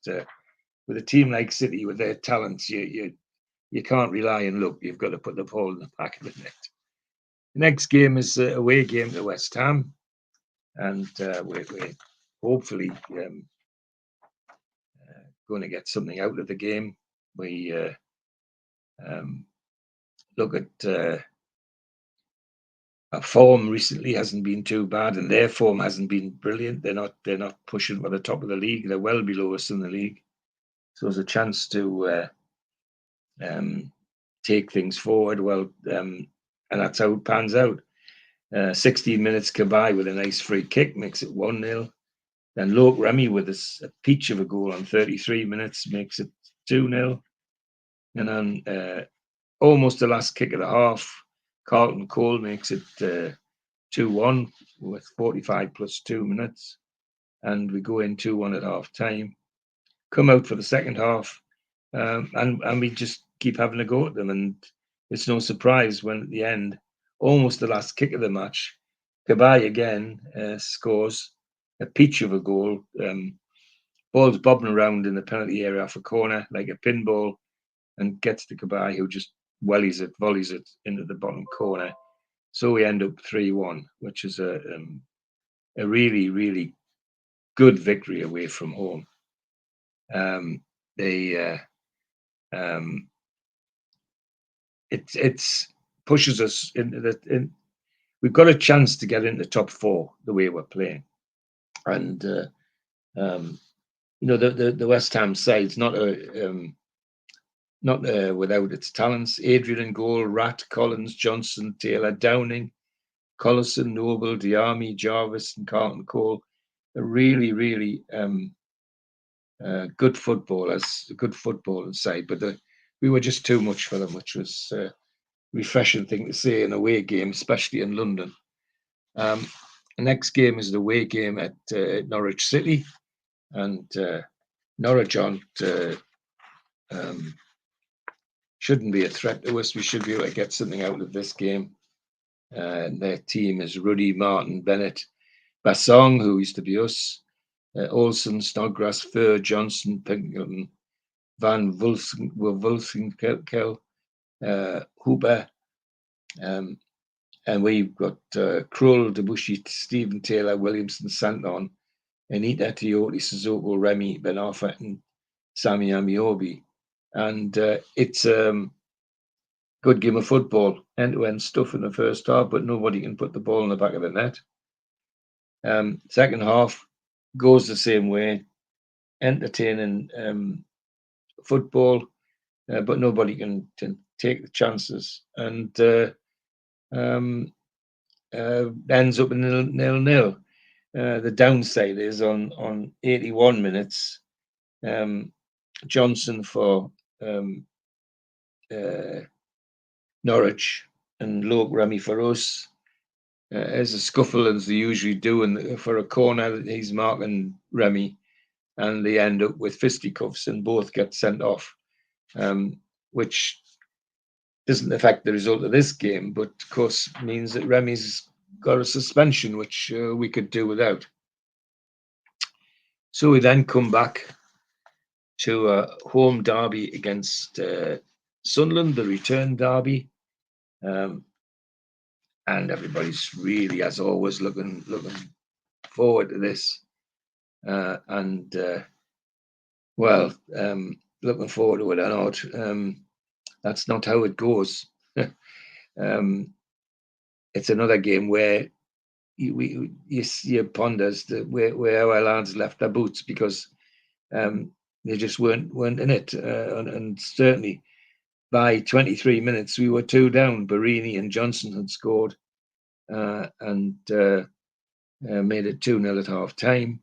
with a team like City, with their talents, you can't rely on luck. You've got to put the ball in the back of the net. The next game is a away game to West Ham, and we're hopefully going to get something out of the game. We look at our form recently hasn't been too bad, and their form hasn't been brilliant. They're not pushing for the top of the league. They're well below us in the league. So there's a chance to take things forward. Well, and that's how it pans out. 16 minutes, Kabay with a nice free kick makes it 1-0. Then Loke Remy with a peach of a goal on 33 minutes makes it 2-0. And then almost the last kick of the half, Carlton Cole makes it 2-1 with 45 plus 2 minutes. And we go in 2-1 at half time. Come out for the second half, and we just keep having a go at them. And it's no surprise when at the end, almost the last kick of the match, Kabay again scores a peach of a goal. Ball's bobbing around in the penalty area off a corner like a pinball, and gets to Kabay, who just volleys it into the bottom corner. So we end up 3-1, which is a really, really good victory away from home. It's pushes us into the. We've got a chance to get into the top 4 the way we're playing, and the West Ham side's not without its talents. Adrian in goal, Rat, Collins, Johnson, Taylor, Downing, Collison, Noble, Diarmi, Jarvis, and Carlton Cole. A really, really good footballers, a good footballing side, but we were just too much for them, which was a refreshing thing to say in a away game, especially in London. The next game is the away game at Norwich City, and Norwich shouldn't be a threat to us. We should be able to get something out of this game. Their team is Ruddy, Martin, Bennett, Bassong, who used to be us, Olsen, Snodgrass, Fur, Johnson, Pinkerton, Van Wolfenkel, Hooper, and we've got Krull, Debussy, Stephen Taylor, Williamson, Santon, Anita, Tiote, Suzuko, Remy, Ben Arfa, and Sami Amiobi. And it's good game of football, end-to-end stuff in the first half, but nobody can put the ball in the back of the net. Second half goes the same way, entertaining football, but nobody can take the chances, and ends up in 0-0. The downside is on 81 minutes, Johnson for Norwich and Loke Remy for us. There's a scuffle as they usually do, for a corner he's marking Remy, and they end up with fisticuffs and both get sent off, which doesn't affect the result of this game, but of course means that Remy's got a suspension, which we could do without. So we then come back to a home derby against Sunderland, the return derby. And everybody's really, as always, looking forward to this. Looking forward to it or not, that's not how it goes. It's another game where you ponders where our lads left their boots, because they just weren't in it, and certainly by 23 minutes we were 2 down. Barini and Johnson had scored and made it 2-0 at half time,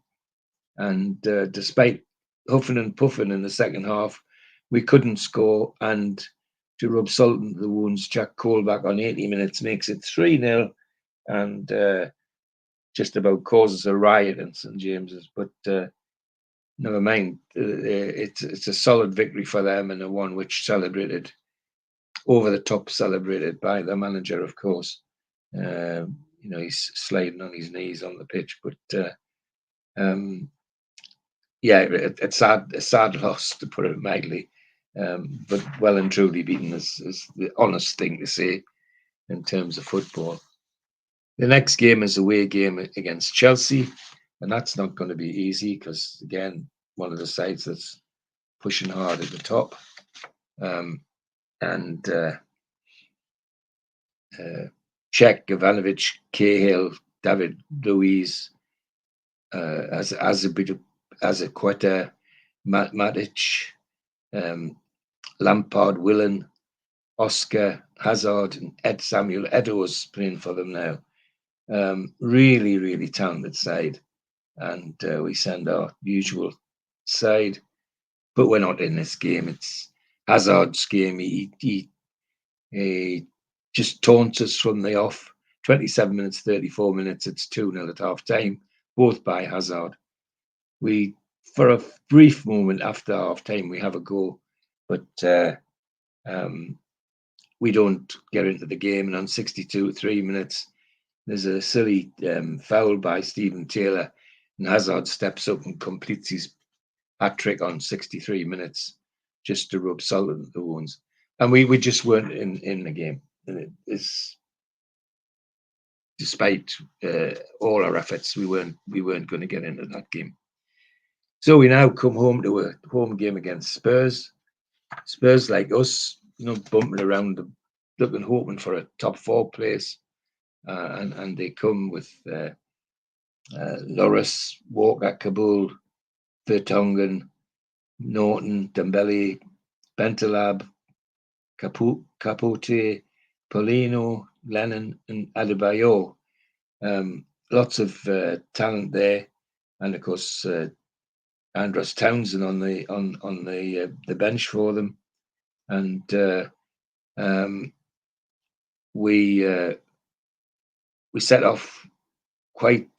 and despite huffing and puffing in the second half, we couldn't score, and to rub salt into the wounds, Jack Colback on 80 minutes makes it 3-0, and just about causes a riot in St James's, but never mind. It's a solid victory for them, and a one which celebrated over the top, celebrated by the manager, of course. He's sliding on his knees on the pitch, but it's a sad loss, to put it mildly, but well and truly beaten is the honest thing to say in terms of football. The next game is a away game against Chelsea, and that's not going to be easy because, again, one of the sides that's pushing hard at the top. Czech, Ivanovic, Cahill, David Luiz, Azpilicueta, Matic, Lampard, Willen, Oscar, Hazard, and Ed Samuel. Edo's playing for them now. Really, really talented side. And we send our usual side, but we're not in this game. It's Hazard's game. He just taunts us from the off. 27 minutes, 34 minutes. It's 2-0 at half time, both by Hazard. We, for a brief moment after half time, we have a go, but we don't get into the game. And on 3 minutes, there's a silly foul by Stephen Taylor, and Hazard steps up and completes his hat trick on 63 minutes just to rub salt in the wounds. And we just weren't in the game. And it is, despite all our efforts, we weren't going to get into that game. So we now come home to a home game against Spurs. Spurs, like us, bumping around, hoping for a top 4 place. And they come with Loris, Walker, Kabul, Vertonghen, Norton, Dembele, Bentalab, Capote, Polino, Lennon, and Adebayor. Lots of talent there, and of course Andros Townsend on the bench for them, and we set off quite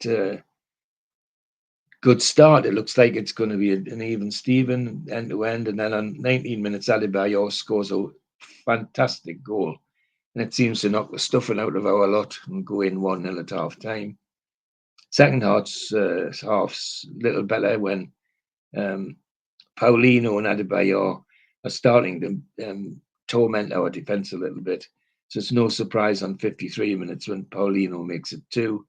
good start. It looks like it's going to be an even Steven end to end, and then on 19 minutes, Adebayor scores a fantastic goal, and it seems to knock the stuffing out of our lot and go in 1-0 at half time. Second half's a little better when Paulino and Adebayor are starting to torment our defence a little bit. So it's no surprise on 53 minutes when Paulino makes it 2.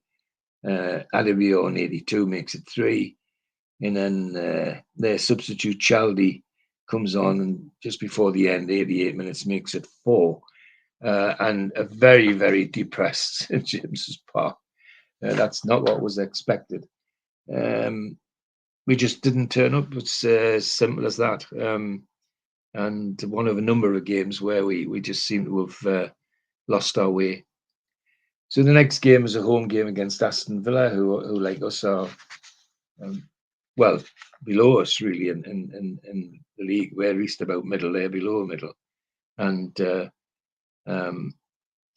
Adebayor on 82 makes it 3. And then their substitute Chaldi comes on, and just before the end, 88 minutes, makes it 4. And a very, very depressed James's Park. That's not what was expected. We just didn't turn up. It's as simple as that. And one of a number of games where we just seem to have lost our way. So the next game is a home game against Aston Villa, who like us are, below us really in the league. We're at least about middle, they're below middle. And in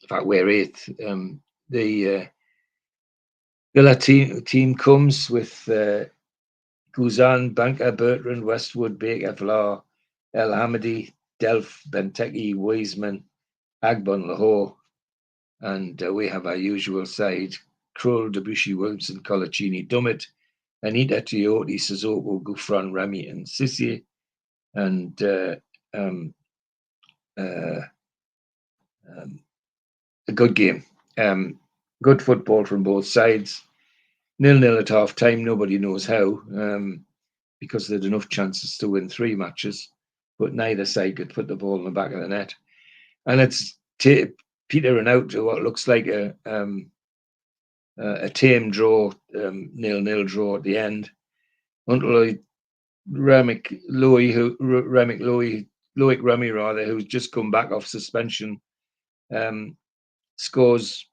fact, we're 8th. The Villa team comes with Guzan, Banker, Bertrand, Westwood, Baker, Vlar, El Hamidi, Delph, Benteke, Wiseman, Agbon, Lahore, and we have our usual side: Krull, Debussy, Williamson, Colaccini, Dummett, Anita, Tiote, Sissoko, Gouffran, Remy, and Sissi, and a good game. Good football from both sides. 0-0 at half time. Nobody knows how, because they had enough chances to win 3 matches, but neither side could put the ball in the back of the net. And it's petering out to what looks like a tame draw, 0-0 draw at the end, until Loic Remy, who's just come back off suspension, scores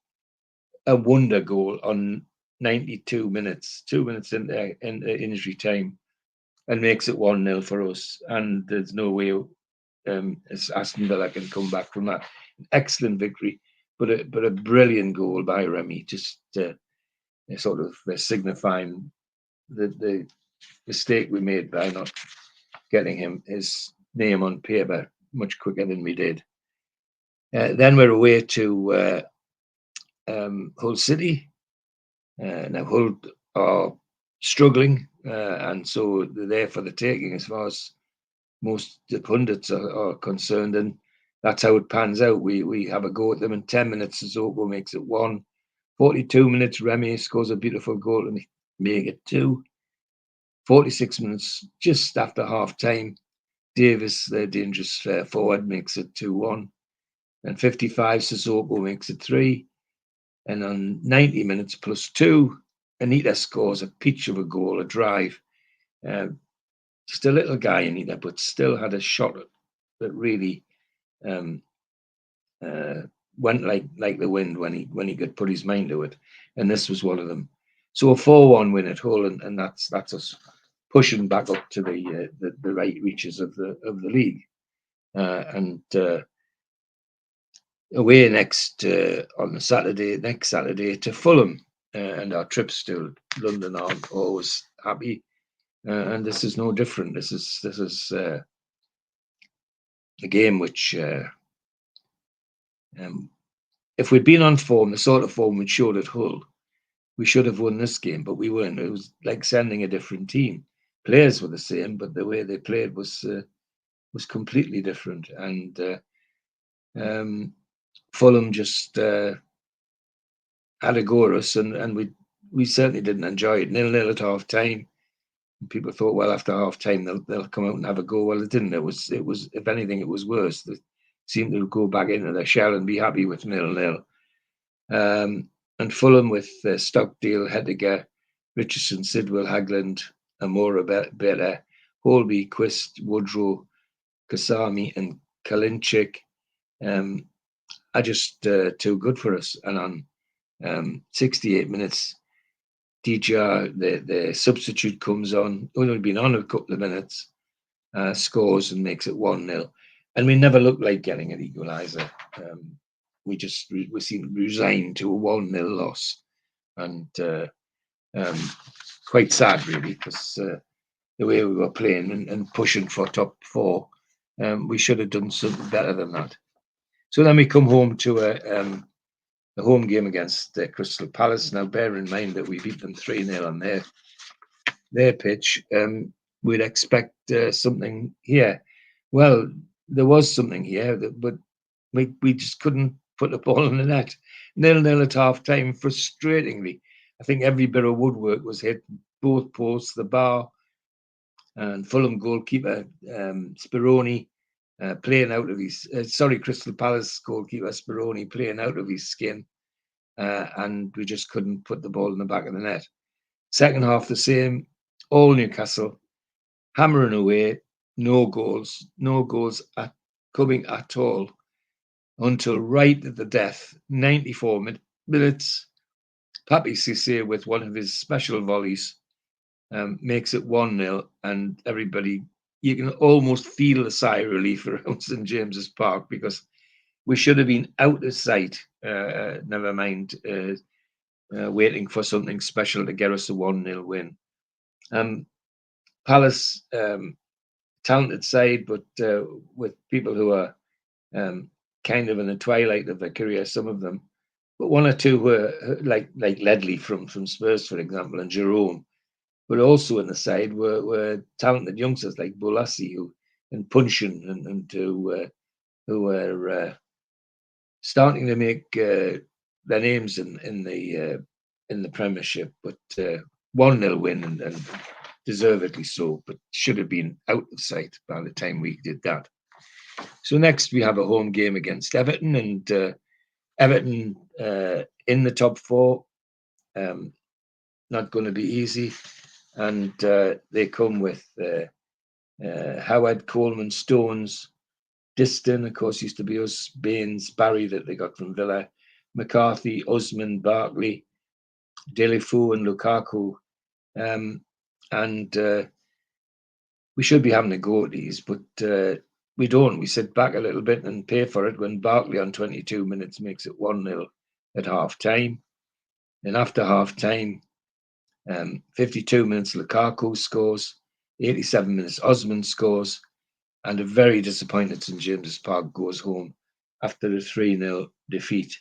a wonder goal on 92 minutes, 2 minutes into injury time, and makes it 1-0 for us. And there's no way Aston Villa can come back from that. An excellent victory, but a brilliant goal by Remy, just sort of signifying the mistake we made by not getting his name on paper much quicker than we did. Then we're away to Hull City. Now Hull are struggling, and so they're there for the taking as far as most the pundits are concerned, and that's how it pans out. We have a go at them in 10 minutes. Sissoko makes it 1. 42 minutes, Remy scores a beautiful goal to make it 2. 46 minutes, just after half time, Davis, their dangerous forward, makes it 2-1. And 55, Sissoko makes it 3. And on 90 minutes plus 2, Anita scores a peach of a goal, a drive. just a little guy in either, but still had a shot that really went like the wind when he could put his mind to it, and this was one of them. So a 4-1 win at Hull, and that's us pushing back up to the right reaches of the league, and away next next Saturday to Fulham, and our trips to London are always happy, and this is no different. This is a game which. If we'd been on form, the sort of form we'd showed at Hull, we should have won this game, but we weren't. It was like sending a different team. Players were the same, but the way they played was completely different. And Fulham just had a go at us, and we certainly didn't enjoy it. 0-0 at half time. People thought, well, after half time they'll come out and have a go. Well, it didn't. It was if anything, it was worse. They seemed to go back into their shell and be happy with 0-0. And Fulham with Stockdale, Hediger, Richardson, Sidwell, Hagland, Amora, Bella, Holby, Quist, Woodrow, Kasami, and Kalinchik are just too good for us. And on 68 minutes, Dija, the substitute, comes on, only been on a couple of minutes, scores and makes it 1-0. And we never looked like getting an equaliser. We seemed resigned to a 1-0 loss, and quite sad really, because the way we were playing and pushing for top 4, we should have done something better than that. So then we come home to a home game against Crystal Palace. Now, bear in mind that we beat them 3-0 on their pitch. We'd expect something here. Well, there was something here, but we just couldn't put the ball in the net. 0-0 at half time, frustratingly. I think every bit of woodwork was hit, both posts, the bar, and Fulham goalkeeper Speroni playing out of his. Crystal Palace goalkeeper Speroni playing out of his skin, and we just couldn't put the ball in the back of the net. Second half the same, all Newcastle hammering away, no goals coming at all until right at the death, 94 minutes. Papi Cissé with one of his special volleys makes it 1-0, and everybody, you can almost feel a sigh of relief around St James's Park, because we should have been out of sight, never mind waiting for something special to get us a 1-0 win. Palace, talented side, but with people who are kind of in the twilight of their career, some of them, but one or two were like Ledley from Spurs, for example, and Jerome, but also in the side were talented youngsters like Boulassi and Punchin and who were starting to make their names in the Premiership. But 1-0 win and deservedly so, but should have been out of sight by the time we did that. So next we have a home game against Everton, and Everton in the top 4, not going to be easy, and they come with Howard, Coleman, Stones, Diston, of course, used to be us, Baines, Barry that they got from Villa, McCarthy, Usman, Barkley, Delifu, and Lukaku, and we should be having a go at these, but we don't. We sit back a little bit and pay for it when Barkley on 22 minutes makes it 1-0 at half time. And after half time, 52 minutes, Lukaku scores, 87 minutes, Osman scores, and a very disappointed St James's Park goes home after a 3-0 defeat.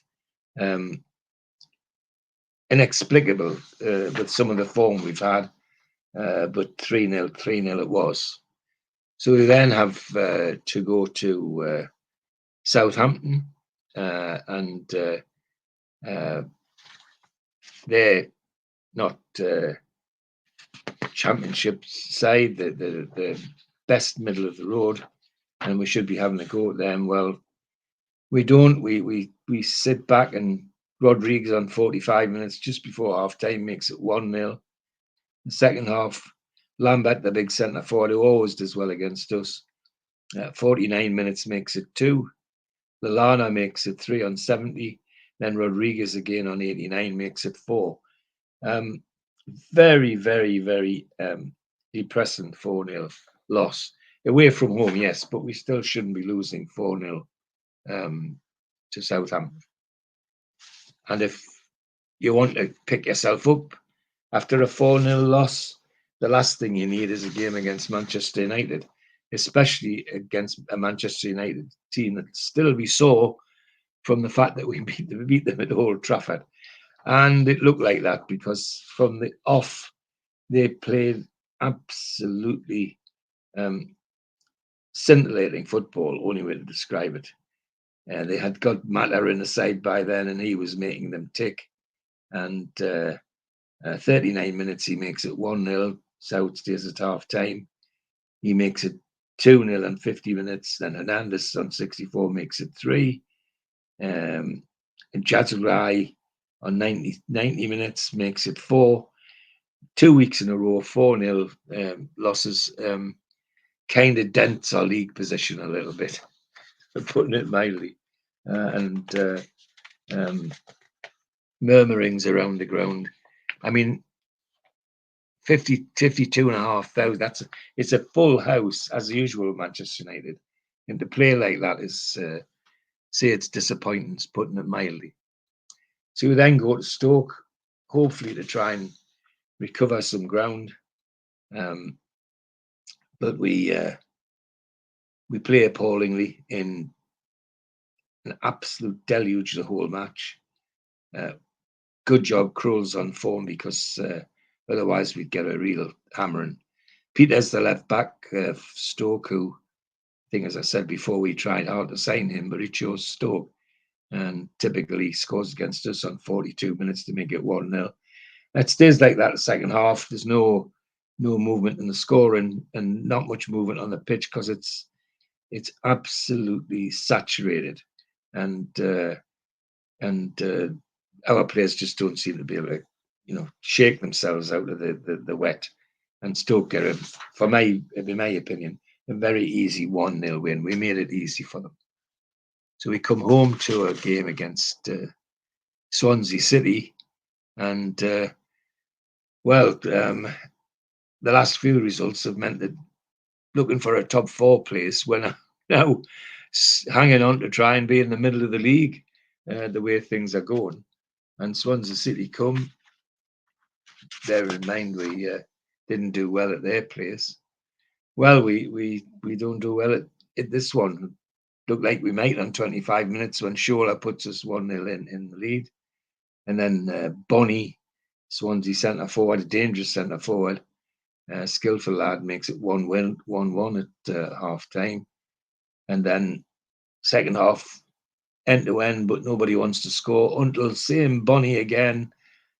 Inexplicable with some of the form we've had, but 3-0 it was. So we then have to go to Southampton, and they're not championship side, the best middle of the road, and we should be having a go at them. Well, we don't. We sit back, and Rodriguez on 45 minutes just before half time makes it 1-0. The second half, Lambert, the big centre forward, who always does well against us. 49 minutes makes it 2. Lallana makes it 3 on 70. Then Rodriguez again on 89 makes it 4. Very, very, very depressing 4-0 loss. Away from home, yes, but we still shouldn't be losing 4-0 to Southampton. And if you want to pick yourself up after a 4-0 loss, the last thing you need is a game against Manchester United, especially against a Manchester United team that still be sore from the fact that we beat them at Old Trafford. And it looked like that because from the off, they played absolutely scintillating football, only way to describe it. They had got Mata in the side by then, and he was making them tick. And 39 minutes, he makes it 1-0. South stays at half time. He makes it 2-0 in 50 minutes. Then Hernandez on 64 makes it 3. And Jazzarai on 90 minutes makes it 4. 2 weeks in a row, 4-0 losses. Kind of dents our league position a little bit, putting it mildly. And murmurings around the ground. I mean, 52,500. It's a full house as usual, Manchester United. And to play like that is, say, it's disappointing, putting it mildly. So we then go to Stoke, hopefully to try and recover some ground. But we play appallingly in an absolute deluge the whole match. Good job, Krul's on form because otherwise we'd get a real hammering. Peter's the left back, Stoke, who I think, as I said before, we tried hard to sign him, but he chose Stoke. And typically scores against us on 42 minutes to make it 1-0. It stays like that the second half. There's no movement in the scoring and not much movement on the pitch because it's absolutely saturated, and our players just don't seem to be able to, shake themselves out of the wet. And Stoke get in my opinion, a very easy 1-0 win. We made it easy for them. So we come home to a game against Swansea City, and the last few results have meant that looking for a top 4 place, we're now hanging on to try and be in the middle of the league, the way things are going. And Swansea City come. Bear in mind we didn't do well at their place. Well, we don't do well at this one. Looked like we might on 25 minutes when Shola puts us 1-0 in the lead. And then Bonnie, Swansea centre forward, a dangerous centre forward, skillful lad, makes it 1-1 at half time. And then second half, end to end, but nobody wants to score until same Bonnie again,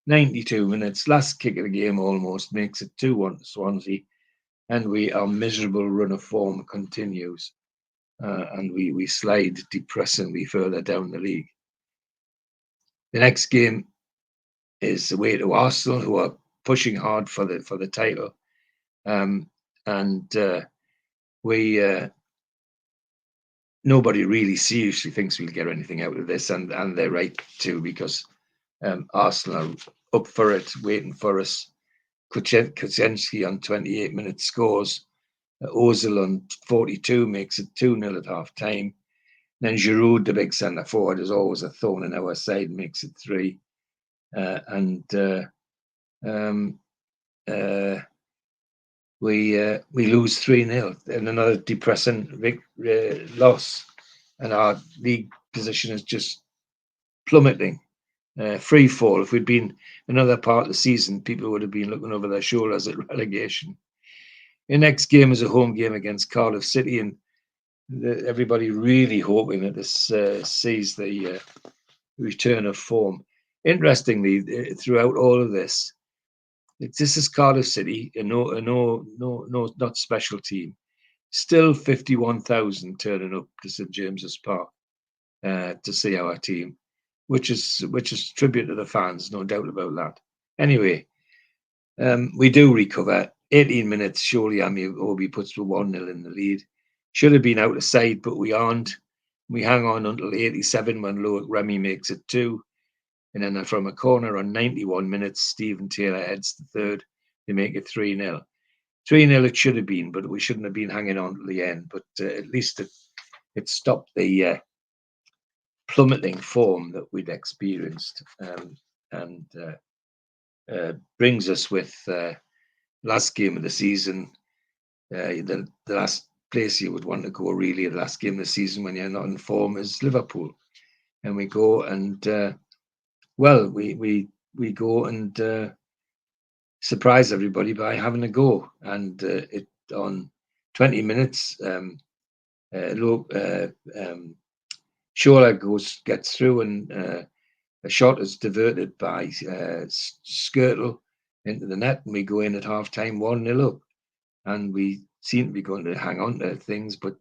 92 minutes, last kick of the game almost, makes it 2-1 to Swansea. And our miserable run of form continues. And we slide depressingly further down the league. The next game is away to Arsenal, who are pushing hard for the title, nobody really seriously thinks we'll get anything out of this, and they're right too, because Arsenal are up for it, waiting for us. Kuchenski on 28 minutes scores. Ozil on 42 makes it 2-0 at half time. Then Giroud, the big centre forward, is always a thorn in our side, makes it 3. We lose 3-0, and another depressing loss. And our league position is just plummeting. Free fall. If we'd been another part of the season, people would have been looking over their shoulders at relegation. The next game is a home game against Cardiff City, and everybody really hoping that this sees the return of form. Interestingly, throughout all of this is Cardiff City, not special team. Still 51,000 turning up to St James's Park to see our team, which is tribute to the fans, no doubt about that. Anyway, we do recover. 18 minutes, surely Obi puts the 1-0 in the lead. Should have been out of sight, but we aren't. We hang on until 87 when Loic Remy makes it 2. And then from a corner on 91 minutes, Stephen Taylor heads the third. They make it 3-0. 3-0 it should have been, but we shouldn't have been hanging on to the end. But at least it stopped the plummeting form that we'd experienced, and brings us with last game of the season. The last place you would want to go, really, the last game of the season when you're not in form, is Liverpool. And we go and we go and surprise everybody by having a go. And it on 20 minutes, Shola gets through, and a shot is diverted by Skirtle into the net, and we go in at half time 1-0 up. And we seem to be going to hang on to things, but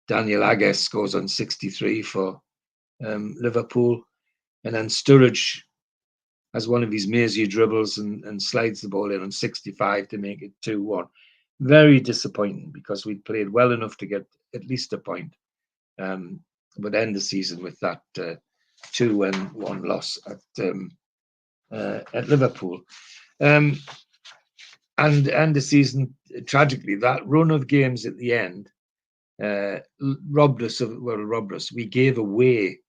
Daniel Agges scores on 63 for Liverpool, and then Sturridge has one of his mazy dribbles and slides the ball in on 65 to make it 2-1. Very disappointing, because we'd played well enough to get at least a point, but end the season with that 2-1 loss at Liverpool. And the season, tragically, that run of games at the end robbed us. We gave away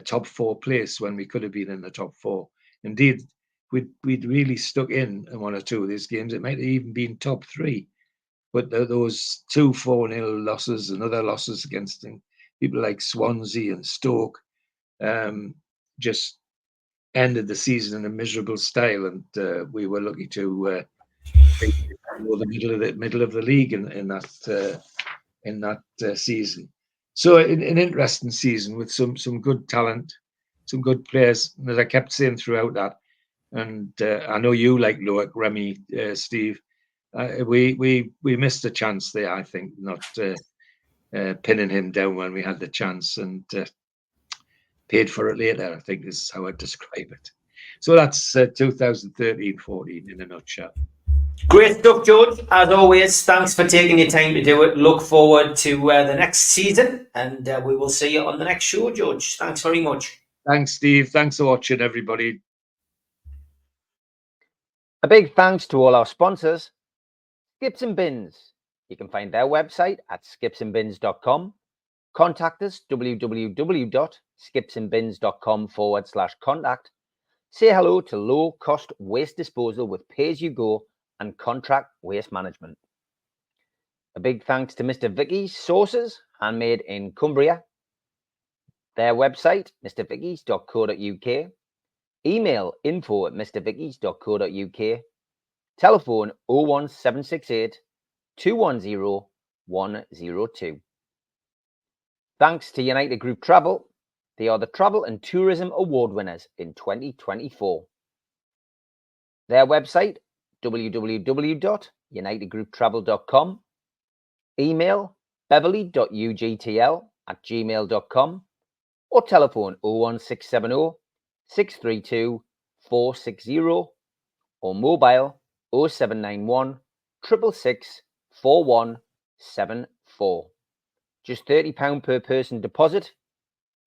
top 4 place when we could have been in the top 4. Indeed, we'd really stuck in 1 or 2 of these games. It might have even been top 3. But those 2 4-0 losses and other losses against people like Swansea and Stoke just ended the season in a miserable style, and we were lucky to go the middle of the league in that season. So an interesting season with some good talent, some good players, and as I kept saying throughout that, and I know you like Loic Remy, Steve. We missed a chance there, I think, not pinning him down when we had the chance, and paid for it later, I think is how I'd describe it. So that's 2013-14 in a nutshell. Great stuff, George. As always, thanks for taking your time to do it. Look forward to the next season, and we will see you on the next show, George. Thanks very much. Thanks, Steve. Thanks for watching, everybody. A big thanks to all our sponsors. Skips and Bins. You can find their website at skipsandbins.com. Contact us, www.skipsandbins.com/contact. Say hello to low-cost waste disposal with pay-as-you-go and contract waste management. A big thanks to Mr. Vicky's Sauces, handmade in Cumbria. Their website, mrvickies.co.uk. Email info@mrvickies.co.uk. Telephone 01768 210 102. Thanks to United Group Travel. They are the Travel and Tourism Award winners in 2024. Their website, www.unitedgrouptravel.com. Email beverly.ugtl@gmail.com or telephone 01670 632 460 or mobile 0791 666 4174. Just £30 per person deposit.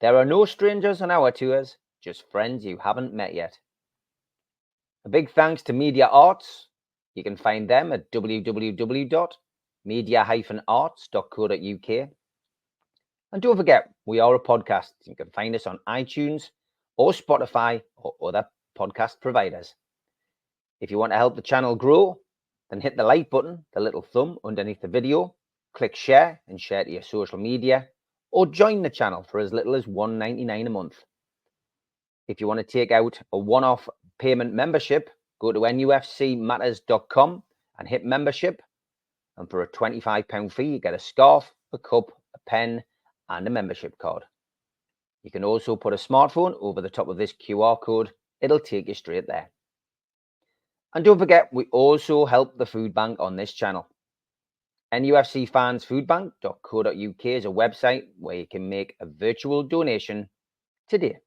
There are no strangers on our tours, just friends you haven't met yet. A big thanks to Media Arts. You can find them at www.media-arts.co.uk. And don't forget, we are a podcast. You can find us on iTunes or Spotify or other podcast providers. If you want to help the channel grow, then hit the like button, the little thumb underneath the video, click share and share to your social media, or join the channel for as little as $1.99 a month. If you want to take out a one-off payment membership, go to nufcmatters.com and hit membership. And for a £25 fee, you get a scarf, a cup, a pen, and a membership card. You can also put a smartphone over the top of this QR code. It'll take you straight there. And don't forget, we also help the food bank on this channel. NUFCfansfoodbank.co.uk is a website where you can make a virtual donation today.